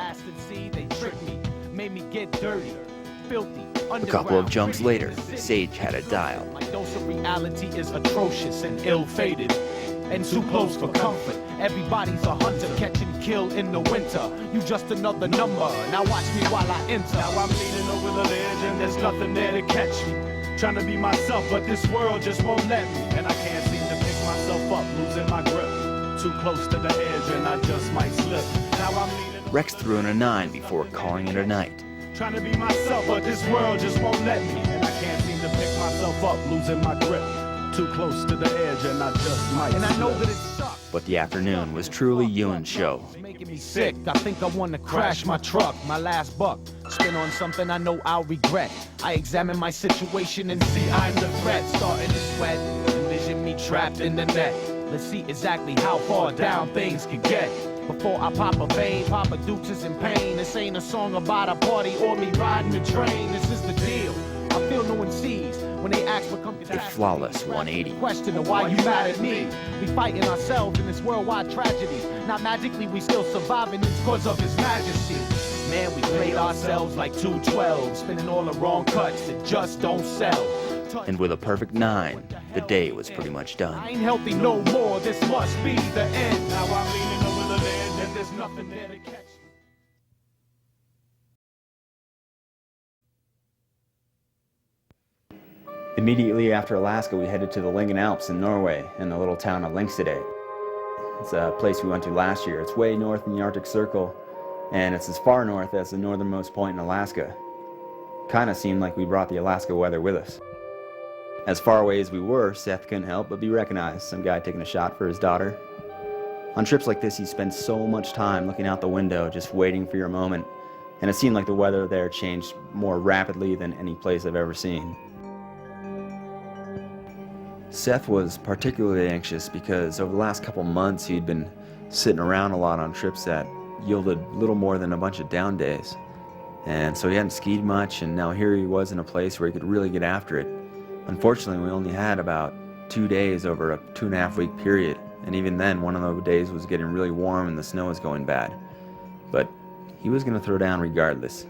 A couple of jumps later, Sage had it dialed. My dose of reality is atrocious and ill-fated, and too close for comfort. Everybody's a hunter, catch and kill in the winter. You just another number. Now watch me while I enter. Now I'm leaning over the ledge and there's nothing there to catch me. Trying to be myself, but this world just won't let me. And I can't seem to pick myself up, losing my grip. Too close to the edge and I just might slip. Now I'm leaning. Rex threw in a 9 before calling it a night. Trying to be myself, but this world just won't let me. And I can't seem to pick myself up, losing my grip. Too close to the edge and I just might. And I know that it sucks. But the afternoon was truly Ewan's show. Making me sick. I think I want to crash my truck. My last buck. Spin on something I know I'll regret. I examine my situation and see I'm the threat. Starting to sweat. Envision me trapped in the net. Let's see exactly how far down things can get. Before I pop a vein, Papa Dukes is in pain. This ain't a song about a party or me riding the train. This is the deal. I feel no one sees when they ask for company. A flawless 180. Question of why you mad at me. We fighting ourselves in this worldwide tragedy. Not magically, we still surviving. It's cause of His Majesty. Man, we played ourselves like 212, spinning all the wrong cuts that just don't sell. And with a perfect 9, the day was pretty much done. I ain't healthy no more. This must be the end. Now I'm leaning over the ledge and there's nothing there to catch. Immediately after Alaska, we headed to the Lyngen Alps in Norway in the little town of Lyngstede. It's a place we went to last year. It's way north in the Arctic Circle, and it's as far north as the northernmost point in Alaska. Kind of seemed like we brought the Alaska weather with us. As far away as we were, Seth couldn't help but be recognized. Some guy taking a shot for his daughter. On trips like this, you spend so much time looking out the window, just waiting for your moment. And it seemed like the weather there changed more rapidly than any place I've ever seen. Seth was particularly anxious because over the last couple months he'd been sitting around a lot on trips that yielded little more than a bunch of down days. And so he hadn't skied much, and now here he was in a place where he could really get after it. Unfortunately, we only had about 2 days over a 2.5-week period, and even then one of those days was getting really warm and the snow was going bad. But he was going to throw down regardless.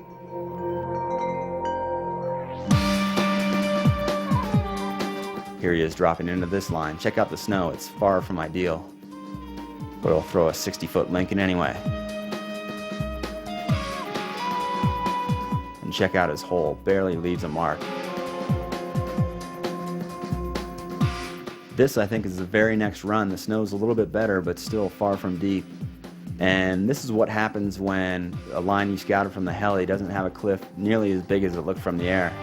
Here he is dropping into this line. Check out the snow, it's far from ideal. But he'll throw a 60-foot Lincoln anyway. And check out his hole, barely leaves a mark. This, I think, is the very next run. The snow's a little bit better, but still far from deep. And this is what happens when a line you scouted from the heli doesn't have a cliff nearly as big as it looked from the air.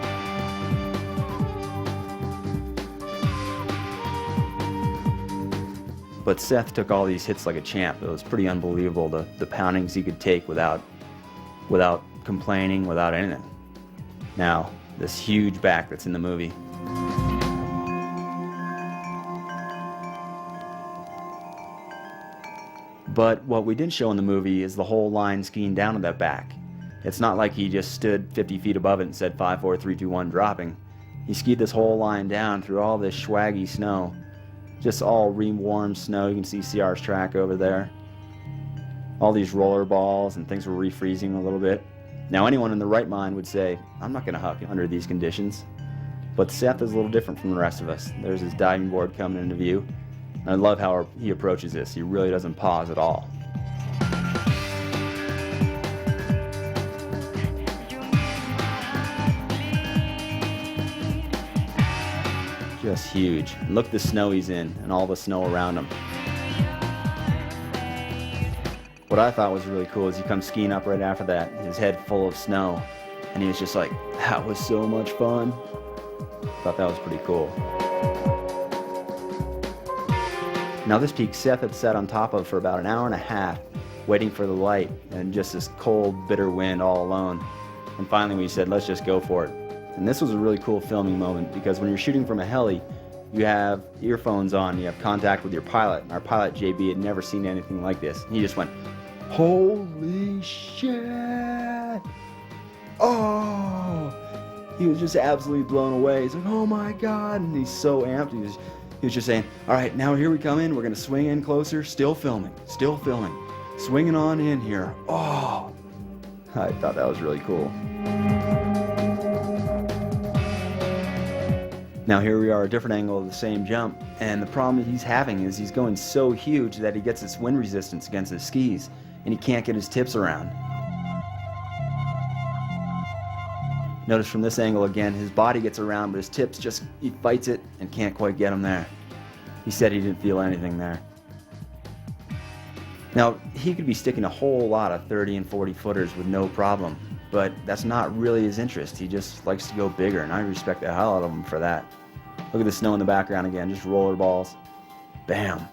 But Seth took all these hits like a champ. It was pretty unbelievable, the poundings he could take without complaining, without anything. Now, this huge back that's in the movie. But what we didn't show in the movie is the whole line skiing down to that back. It's not like he just stood 50 feet above it and said 5, 4, 3, 2, 1, dropping. He skied this whole line down through all this swaggy snow. Just all re-warmed snow. You can see CR's track over there. All these roller balls and things were refreezing a little bit. Now anyone in the right mind would say, I'm not going to huck under these conditions. But Seth is a little different from the rest of us. There's his diving board coming into view. And I love how he approaches this. He really doesn't pause at all. Just huge. And look at the snow he's in and all the snow around him. What I thought was really cool is he comes skiing up right after that, his head full of snow, and he was just like, that was so much fun. Thought that was pretty cool. Now this peak Seth had sat on top of for about an hour and a half, waiting for the light and just this cold, bitter wind all alone. And finally we said, let's just go for it. And this was a really cool filming moment because when you're shooting from a heli, you have earphones on, you have contact with your pilot. And our pilot, JB, had never seen anything like this. And he just went, holy shit! Oh! He was just absolutely blown away. He's like, oh my God! And he's so amped. He was just saying, all right, now here we come in. We're going to swing in closer. Still filming. Still filming. Swinging on in here. Oh! I thought that was really cool. Now here we are, a different angle of the same jump, and the problem he's having is he's going so huge that he gets this wind resistance against his skis, and he can't get his tips around. Notice from this angle again, his body gets around, but his tips just, he fights it and can't quite get him there. He said he didn't feel anything there. Now, he could be sticking a whole lot of 30 and 40 footers with no problem, but that's not really his interest. He just likes to go bigger, and I respect the hell out of him for that. Look at the snow in the background again, just roller balls. Bam.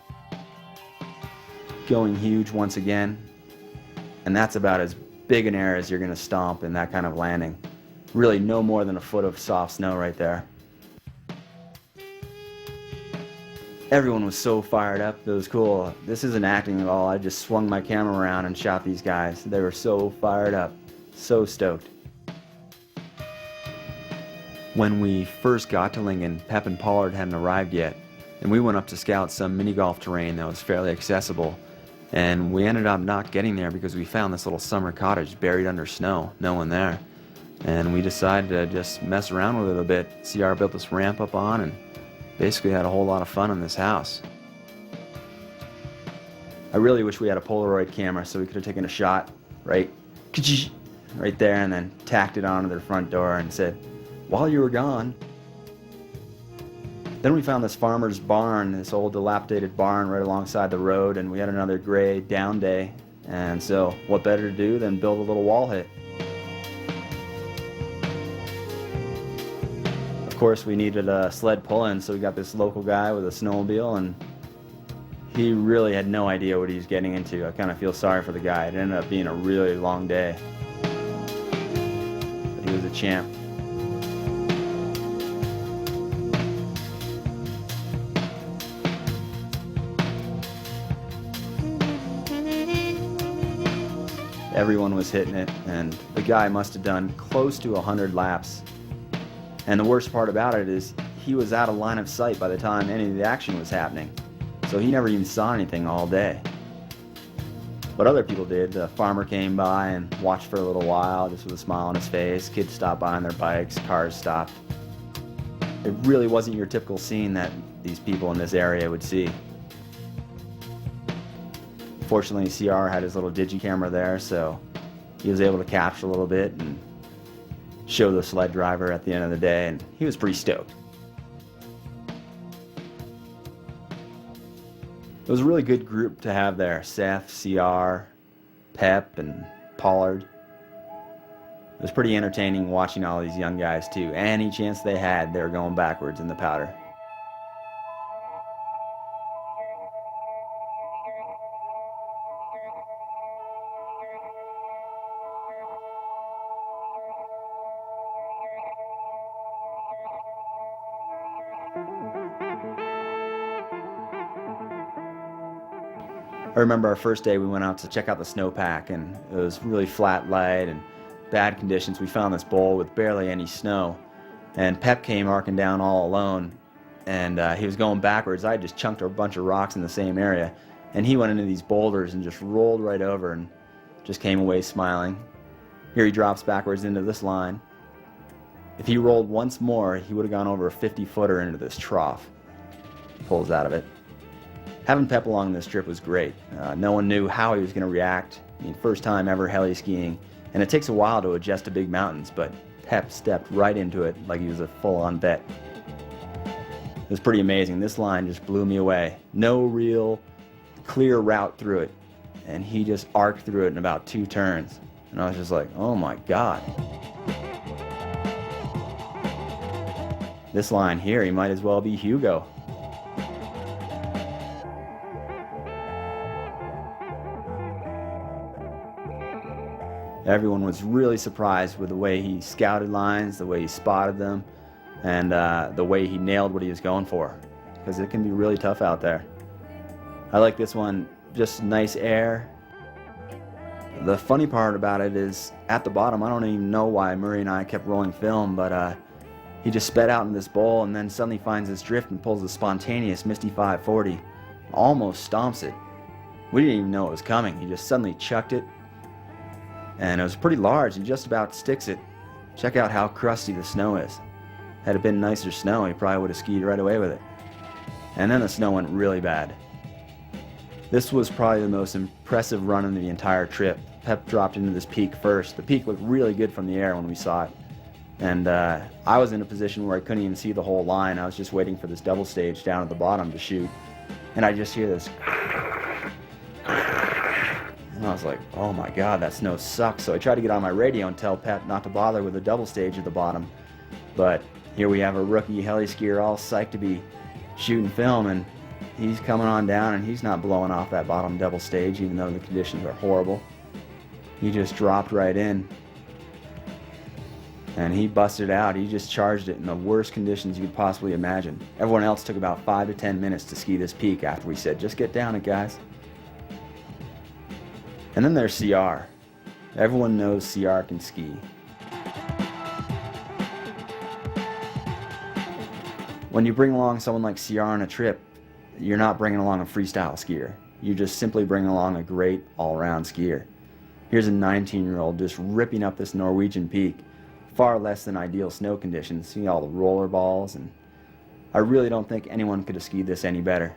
Going huge once again. And that's about as big an air as you're going to stomp in that kind of landing. Really no more than a foot of soft snow right there. Everyone was so fired up. It was cool. This isn't acting at all. I just swung my camera around and shot these guys. They were so fired up. So stoked. When we first got to Lyngen, Pep and Pollard hadn't arrived yet, and we went up to scout some mini golf terrain that was fairly accessible, and we ended up not getting there because we found this little summer cottage buried under snow, no one there, and we decided to just mess around with it a bit. CR built this ramp up on and basically had a whole lot of fun in this house. I really wish we had a Polaroid camera so we could have taken a shot right there and then tacked it onto their front door and said, while you were gone. Then we found this farmer's barn, this old dilapidated barn right alongside the road, and we had another gray down day. And so what better to do than build a little wall hut? Of course, we needed a sled pull-in, so we got this local guy with a snowmobile, and he really had no idea what he was getting into. I kind of feel sorry for the guy. It ended up being a really long day. But he was a champ. Everyone was hitting it, and the guy must have done close to 100 laps. And the worst part about it is he was out of line of sight by the time any of the action was happening. So he never even saw anything all day. But other people did. The farmer came by and watched for a little while, just with a smile on his face. Kids stopped by on their bikes, cars stopped. It really wasn't your typical scene that these people in this area would see. Fortunately, CR had his little digi-camera there, so he was able to capture a little bit and show the sled driver at the end of the day, and he was pretty stoked. It was a really good group to have there. Seth, CR, Pep, and Pollard. It was pretty entertaining watching all these young guys too. Any chance they had, they were going backwards in the powder. I remember our first day we went out to check out the snowpack, and it was really flat light and bad conditions. We found this bowl with barely any snow, and Pep came arcing down all alone, and he was going backwards. I had just chunked a bunch of rocks in the same area, and he went into these boulders and just rolled right over and just came away smiling. Here he drops backwards into this line. If he rolled once more, he would have gone over a 50-footer into this trough. Pulls out of it. Having Pep along this trip was great. No one knew how he was going to react. I mean, first time ever heli skiing, and it takes a while to adjust to big mountains, but Pep stepped right into it like he was a full-on vet. It was pretty amazing. This line just blew me away. No real clear route through it, and he just arced through it in about 2 turns. And I was just like, oh my God. This line here, he might as well be Hugo. Everyone was really surprised with the way he scouted lines, the way he spotted them, and the way he nailed what he was going for, because it can be really tough out there. I like this one, just nice air. The funny part about it is, at the bottom, I don't even know why Murray and I kept rolling film, but he just sped out in this bowl and then suddenly finds his drift and pulls a spontaneous Misty 540. Almost stomps it. We didn't even know it was coming. He just suddenly chucked it, and it was pretty large and just about sticks it. Check out how crusty the snow is. Had it been nicer snow, he probably would have skied right away with it. And then the snow went really bad. This was probably the most impressive run in the entire trip. Pep dropped into this peak first. The peak looked really good from the air when we saw it. And I was in a position where I couldn't even see the whole line. I was just waiting for this double stage down at the bottom to shoot. And I just hear this. And I was like, oh my God, that snow sucks. So I tried to get on my radio and tell Pep not to bother with the double stage at the bottom. But here we have a rookie heli skier all psyched to be shooting film, and he's coming on down and he's not blowing off that bottom double stage even though the conditions are horrible. He just dropped right in. And he busted out. He just charged it in the worst conditions you could possibly imagine. Everyone else took about 5 to 10 minutes to ski this peak after we said, just get down it, guys. And then there's CR. Everyone knows CR can ski. When you bring along someone like CR on a trip, you're not bringing along a freestyle skier. You're just simply bringing along a great all-around skier. Here's a 19-year-old just ripping up this Norwegian peak. Far less than ideal snow conditions. See all the roller balls, and I really don't think anyone could have skied this any better.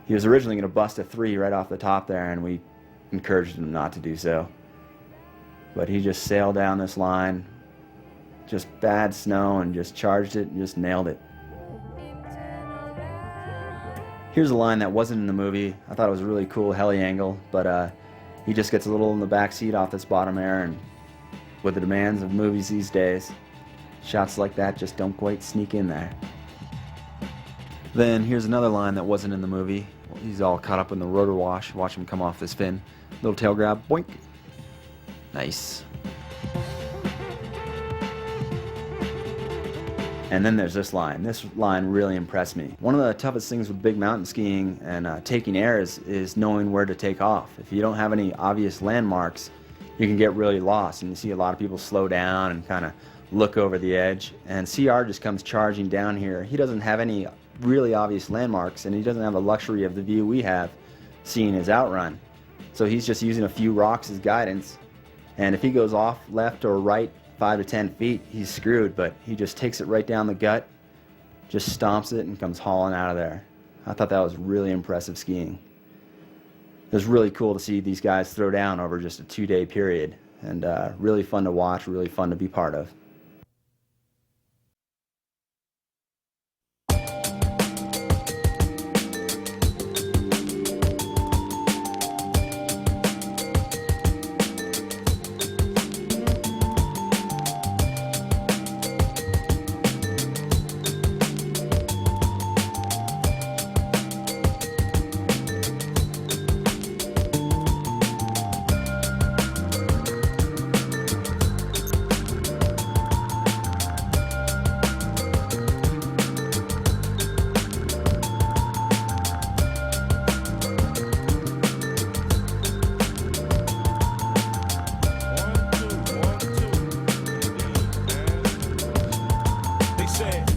He was originally going to bust a 3 right off the top there, and we encouraged him not to do so. But he just sailed down this line, just bad snow, and just charged it and just nailed it. Here's a line that wasn't in the movie. I thought it was a really cool heli angle, but he just gets a little in the back seat off this bottom air, and with the demands of movies these days, shots like that just don't quite sneak in there. Then here's another line that wasn't in the movie. He's all caught up in the rotor wash. Watch him come off this fin. Little tail grab, boink. Nice. And then there's this line. This line really impressed me. One of the toughest things with big mountain skiing and taking air is knowing where to take off. If you don't have any obvious landmarks, you can get really lost, and you see a lot of people slow down and kind of look over the edge. And CR just comes charging down here. He doesn't have any really obvious landmarks, and he doesn't have the luxury of the view we have seeing his outrun. So he's just using a few rocks as guidance, and if he goes off left or right 5 to 10 feet, he's screwed, but he just takes it right down the gut, just stomps it, and comes hauling out of there. I thought that was really impressive skiing. It was really cool to see these guys throw down over just a 2-day period, and really fun to watch, really fun to be part of.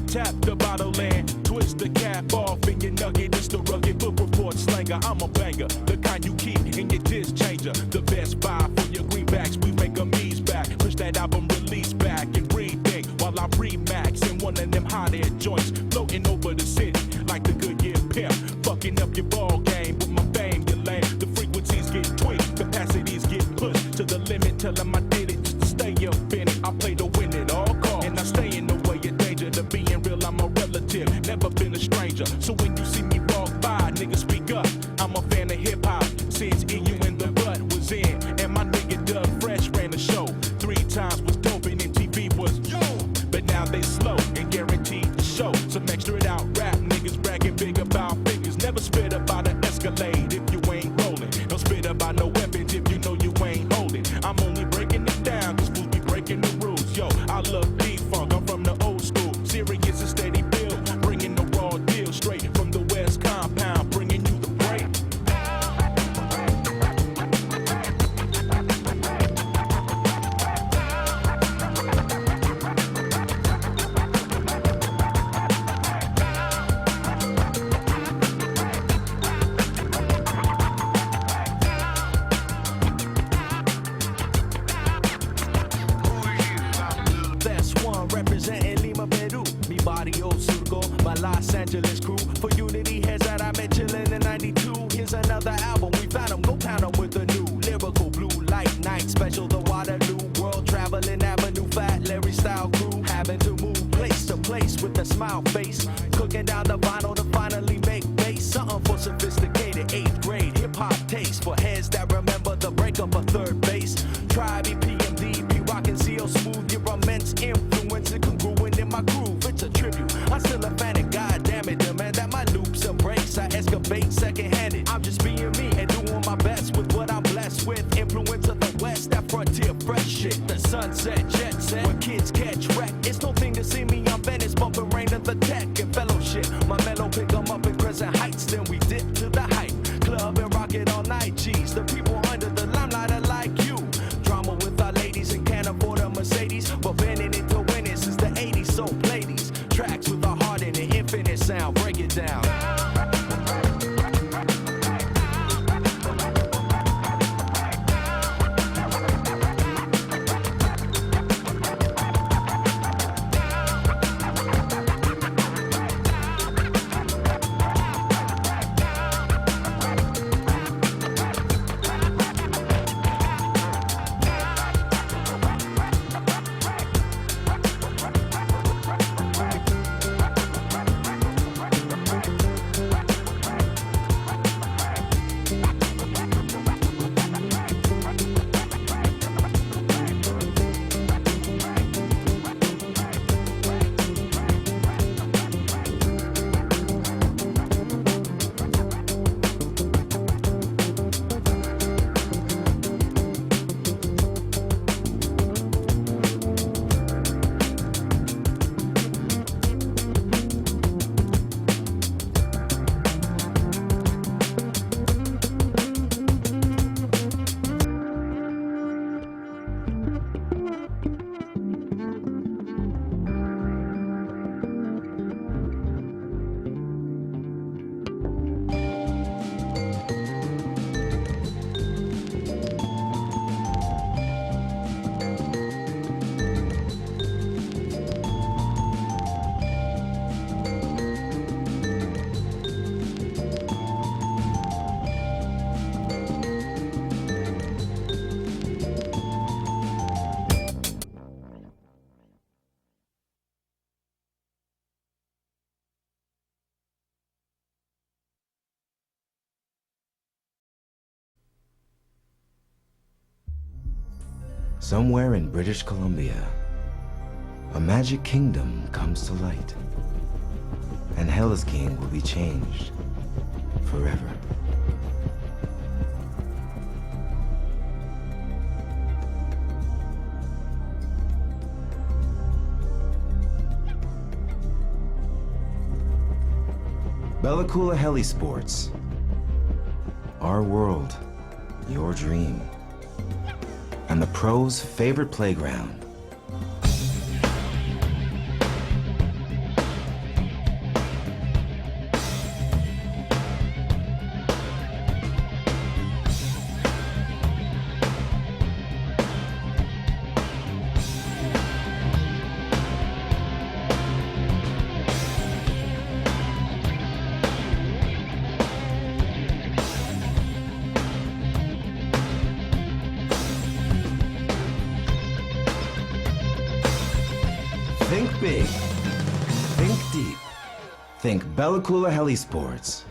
Tap the bottle and twist the cap off in your nugget. It's the rugged book report slanger. I'm a banger, the kind you keep in your disc changer. The best buy for your greenbacks. We make them ease back. Push that album release back and rethink while I remax in one of them hot air joints, floating over the city like the Goodyear pimp. Fucking up your ball game with my fame, you lame. The frequencies get tweaked, capacities get pushed to the limit. Tell them I did it just to stay up in it. I play to win it all call, and I stay in the way of danger. To being real, I'm a relative, never been a stranger. So when you see me walk by, nigga, speak up. I'm a fan of hip hop since EU in the butt was in, and my nigga Doug Fresh ran the show. 3 times was dope and MTV was yo, but now they slow and guaranteed to show some extra out rap niggas bragging big about figures. Never spit about an Escalade if you ain't rolling. Don't spit about no weapons if you know you ain't holding. I'm only breaking it down 'cause fools be breaking the rules. Yo, I love P-Funk, I'm from the old school. Serious and steady build, bringing the raw deal straight from the West Compound, bringing you the break. That's one representing Lima, Peru. Mi barrio surco, my Los Angeles crew. For unity heads that I met chillin' in 92. Here's another album, we found 'em, go pound 'em with a new lyrical blue light night special. The Waterloo world traveling avenue, fat Larry style crew. Having to move place to place with a smile face. Cooking down the vinyl to finally make bass. Something for sophisticated 8th grade hip hop taste. For heads that remember the breakup of third base. Tribe, PMD, be rockin' CL smooth. Your immense influence is congruent in my groove. It's a tribute. I'm still a fan of goddamn it. Demand that my loops and breaks. I excavate second-handed. I'm just being me and doing my best with what I'm blessed with. Influence of the West, that frontier fresh shit. The sunset, jet set. When kids catch wreck, it's no thing to see me on Venice bumping rain of the tech and fellowship. My mellow pick 'em up in Crescent Heights, then we dip to the height. Club and rock it all night, G's. The people under the limelight are like you. Drama with our ladies and can't afford a Mercedes, but bending into winning since the 80s. So play these tracks with a heart and an infinite sound. Break it down. Somewhere in British Columbia, a magic kingdom comes to light, and Hell's King will be changed forever. Bellacoola Heli Sports. Our world, your dream. And the pros' favorite playground. Think big. Think deep. Think Bellacoola Heli Sports.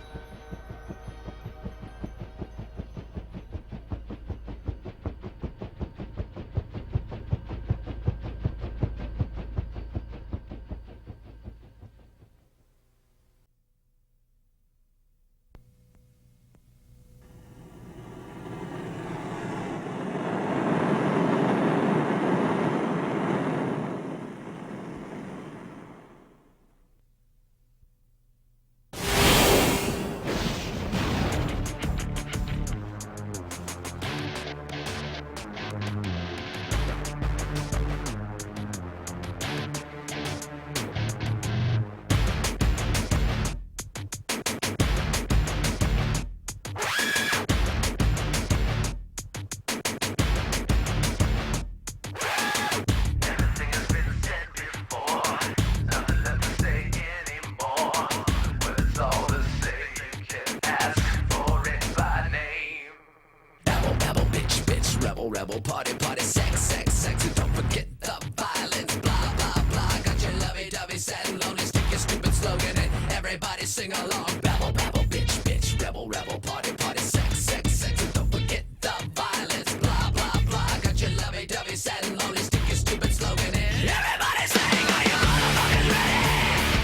Rebel, party, party, sex, sex, sex, and don't forget the violence, blah, blah, blah. Got your lovey-dovey, sad and lonely, stick your stupid slogan and everybody sing along. Babble, babble, bitch, bitch, rebel, rebel, party, party, sex, sex, sex, and don't forget the violence, blah, blah, blah. Got your lovey-dovey, sad and lonely, stick your stupid slogan and everybody sing. Are you motherfuckers ready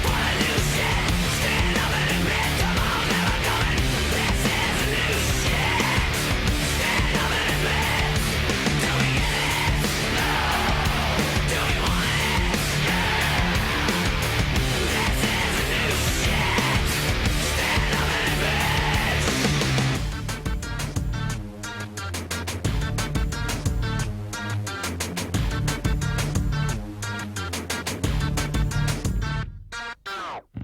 for a new shit? Stand up and admit, come on, never coming. This is a new shit. Stand up and admit.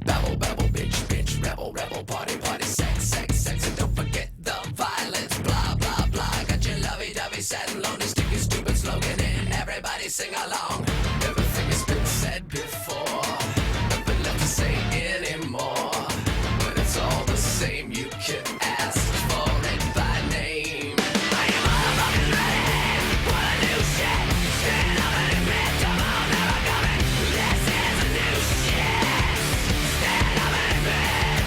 Babble, babble, bitch, bitch, rebel, rebel, party, party, sex, sex, sex, and don't forget the violence, blah, blah, blah. Got your lovey-dovey, sad and lonely, stick your stupid slogan in, everybody sing along. Everything has been said before, nothing left to say anymore. When it's all the same, you can ask for it by name. Are you motherfuckers ready for a new shit? Stand up and admit, come on, never coming. This is a new shit. Stand up and admit.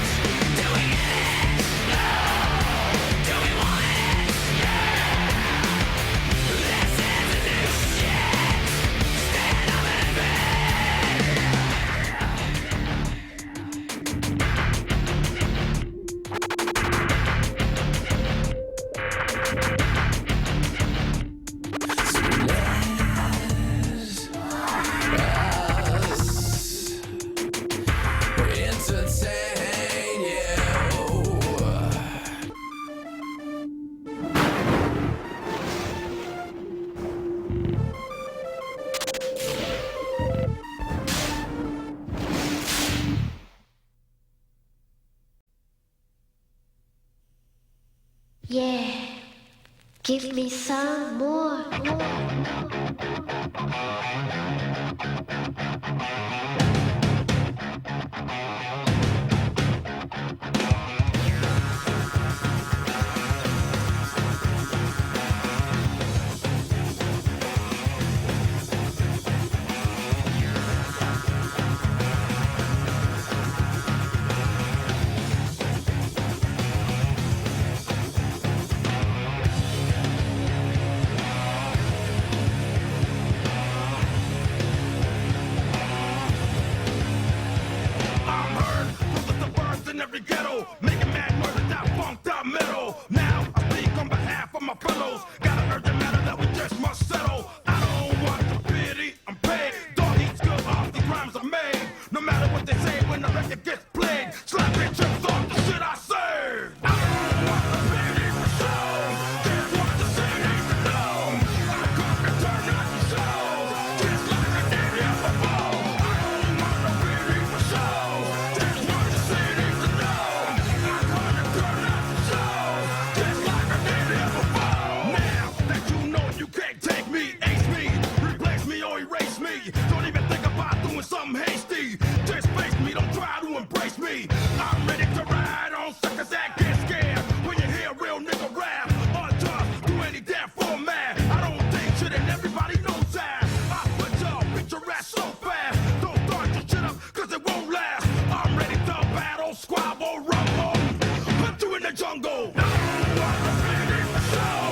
Do we get it? No. Do we want it? Yeah. This is a new shit. Stand up and admit. Entertain you. Yeah, give me some more. flow, making mad noise with that funked up middle. Now I speak on behalf of my fellows. Got an urgent matter that we just must settle. I don't want the pity, I'm paid. Dog eats good off the rhymes I made. No matter what they say when the record gets played, slap it chips off the shit I say. I don't want the pity for show. Just want the cities to know. I come to turn out the show, just like I did here before. I don't want the pity for show. Just want the cities to know. I come to turn out the show, just like I did here before. Now that you know you can't take me, ace me, replace me or erase me. Don't even think about doing something hasty. Just face me, don't try to embrace me. I'm ready to ride on suckers that get scared when you hear a real nigga rap. Unjust, do any damn format. I don't think shit and everybody knows that. I put y'all beat your ass so fast. Don't start your shit up, cause it won't last. I'm ready to battle, squabble, rumble. Put you in the jungle. I don't want the pity for show.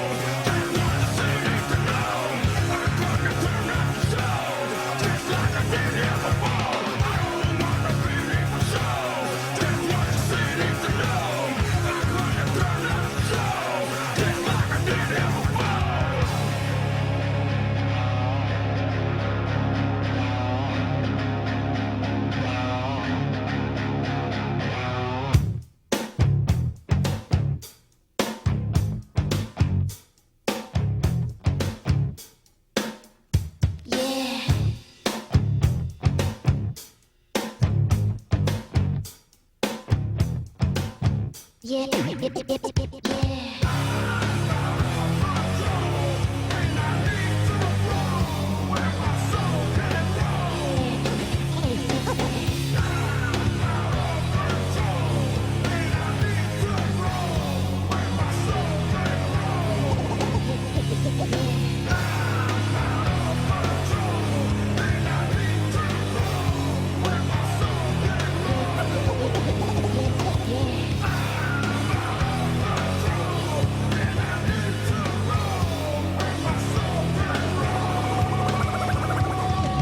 Just want the cities to know. I come to turn out the show, just like I did here before. I don't want the pity for show. Just want the cities to know. I come to turn out the show, just like I did here before. Yeah, yeah.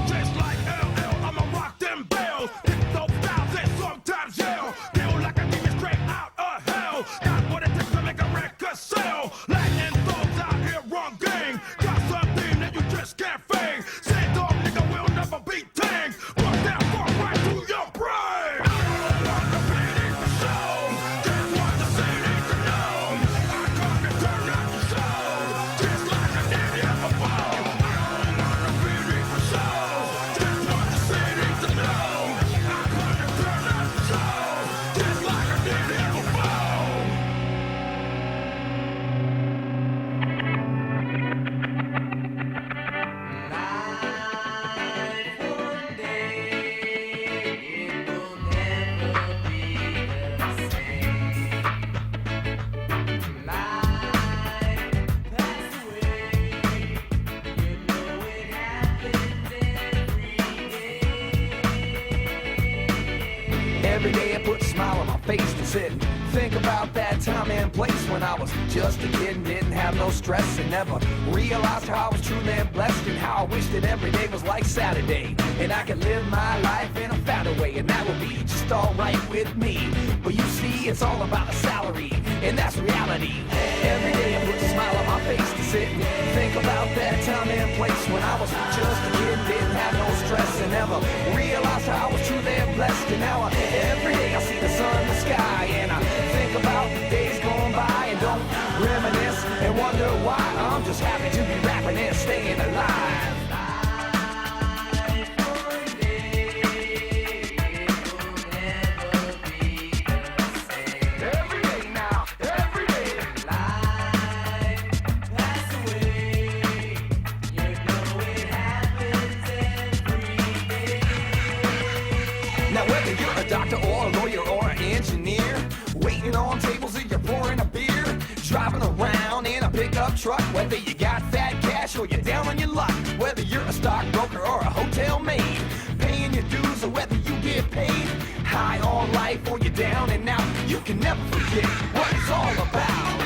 Just like LL, I'ma rock them bells. Hit those styles and sometimes yell. Feel like a demon straight out of hell. Got what it takes to make a record sell. Latin thugs out here run gang. Got something that you just can't fake. Say dog nigga will never be tamed. Put that funk right through your brain. I don't want the pity for show. Just want the city to know. I come to turn out the show, just like I did here before. I don't want the pity for show. Just want the city to know. I come to turn out the show, just like I did here before. Every day I put a smile on my face to sit and think about that time and place when I was just a kid and didn't have no stress and never realized how I was truly blessed and how I wish that every day was like Saturday and I could live my life in a fatter way and that would be just alright with me. But you see, it's all about a salary and that's reality. Every day I put a smile on my face to sit and think about that time and place when I was just a kid and didn't have no stress and never realized how I was truly blessed and now every day I see the sun in the sky and I think about the days going by and don't reminisce and wonder why I'm just happy to be rapping and staying alive. Every day now, every day. Pass away. You know it happens every day. Now whether you're a doctor or a lawyer or an engineer, waiting on tables or you're pouring a beer, driving around in a pickup truck, whether you got fat cash or you're down on your luck, whether you're a stockbroker or a hotel maid, paying your dues or whether you get paid, high on life or you're down and out, you can never forget what it's all about.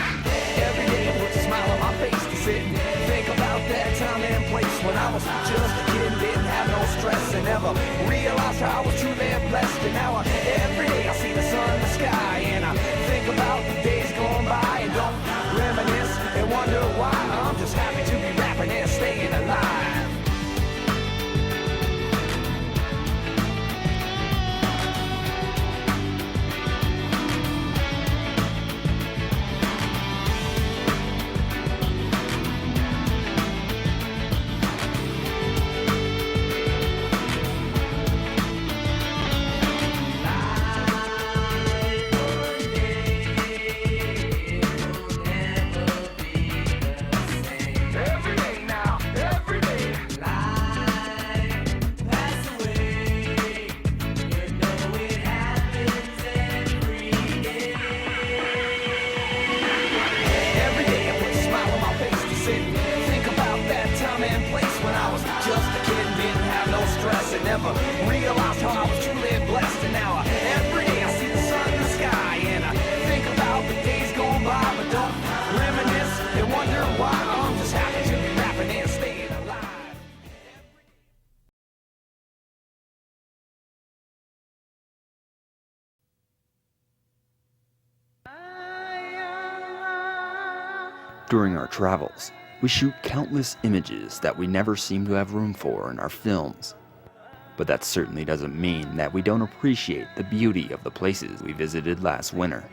Every day I put a smile on my face to sit and think about that time and place when I was just a kid and didn't have no stress and never realized how I was truly blessed and now every day I see the sun in the sky and I During our travels, we shoot countless images that we never seem to have room for in our films. But that certainly doesn't mean that we don't appreciate the beauty of the places we visited last winter.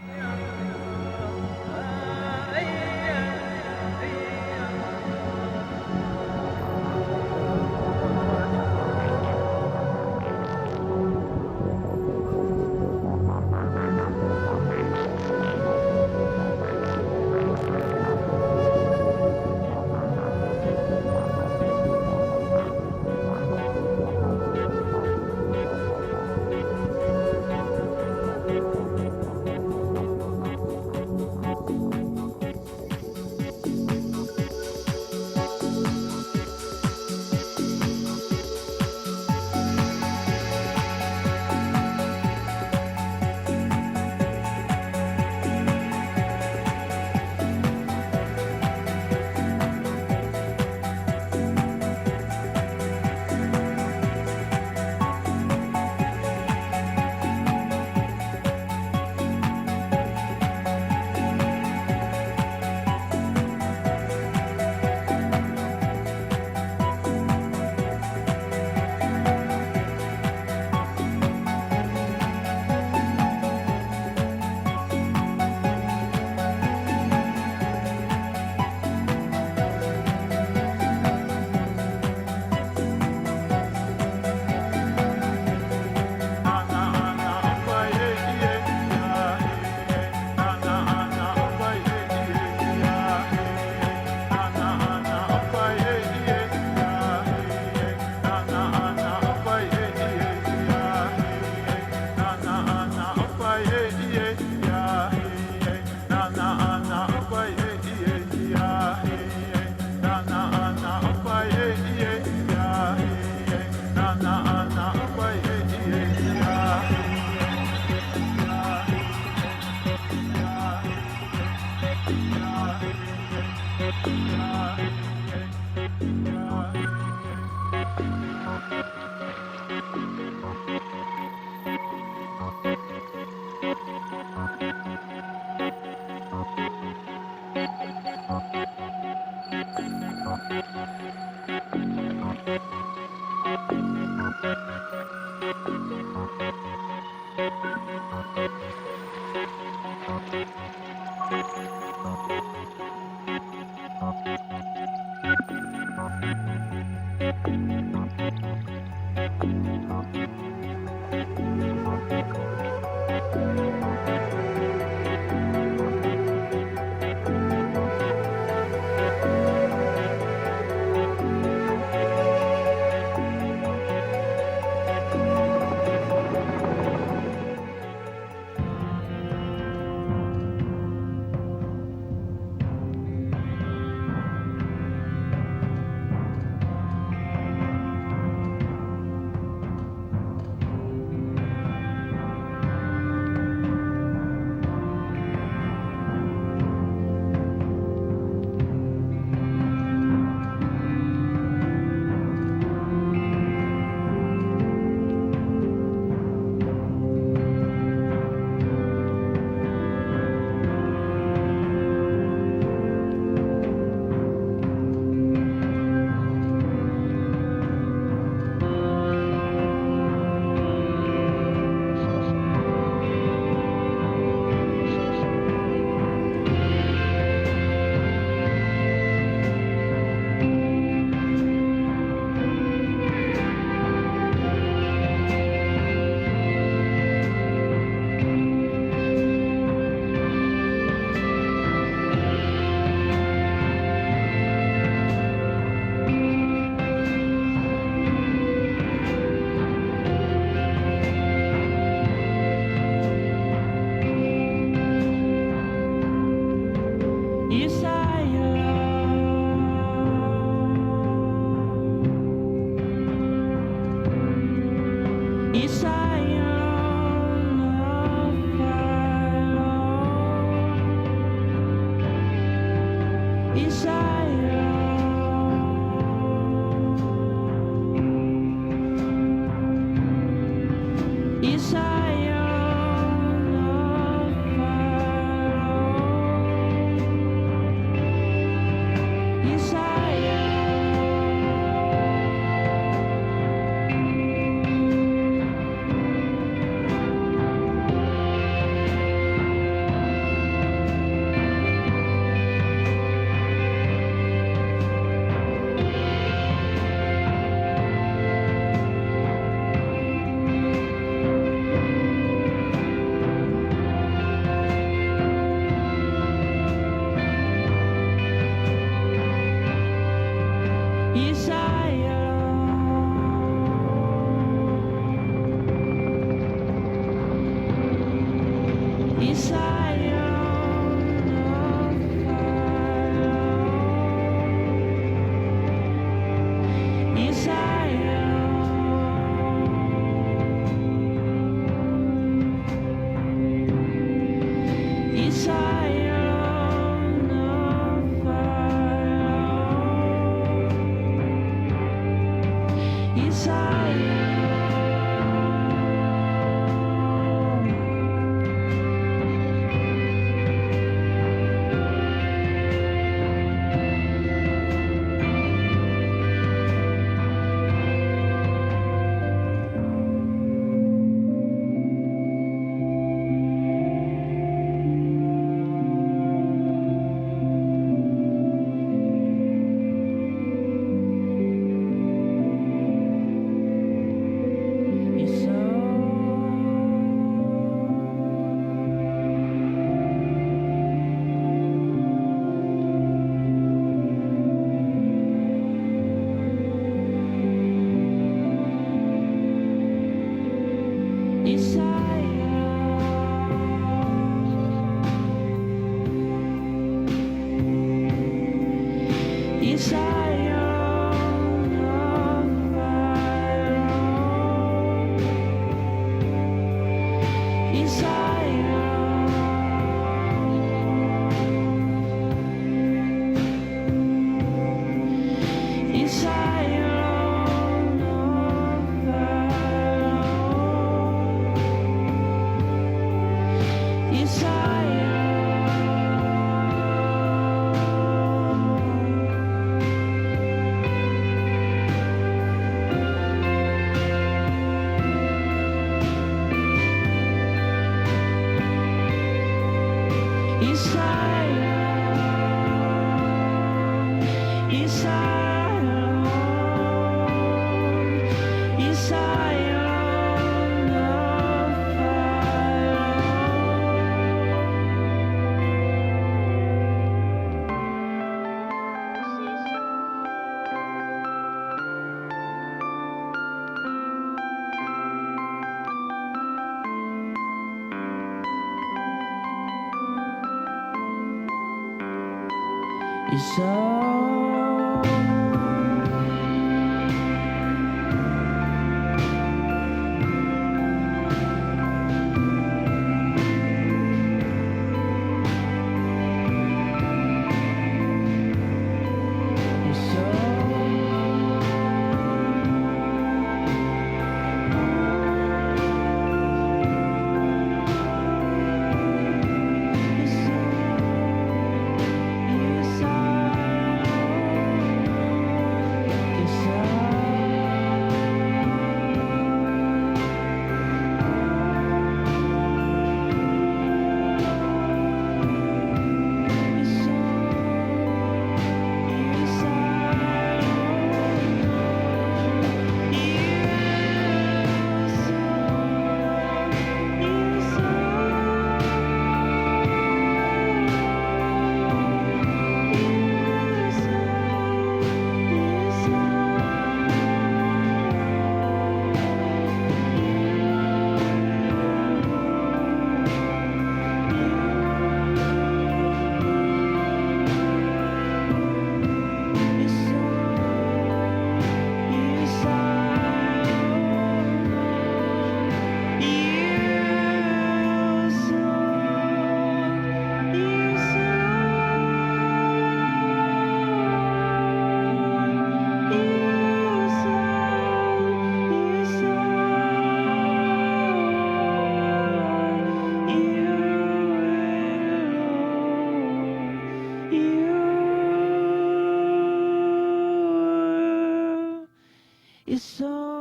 It's so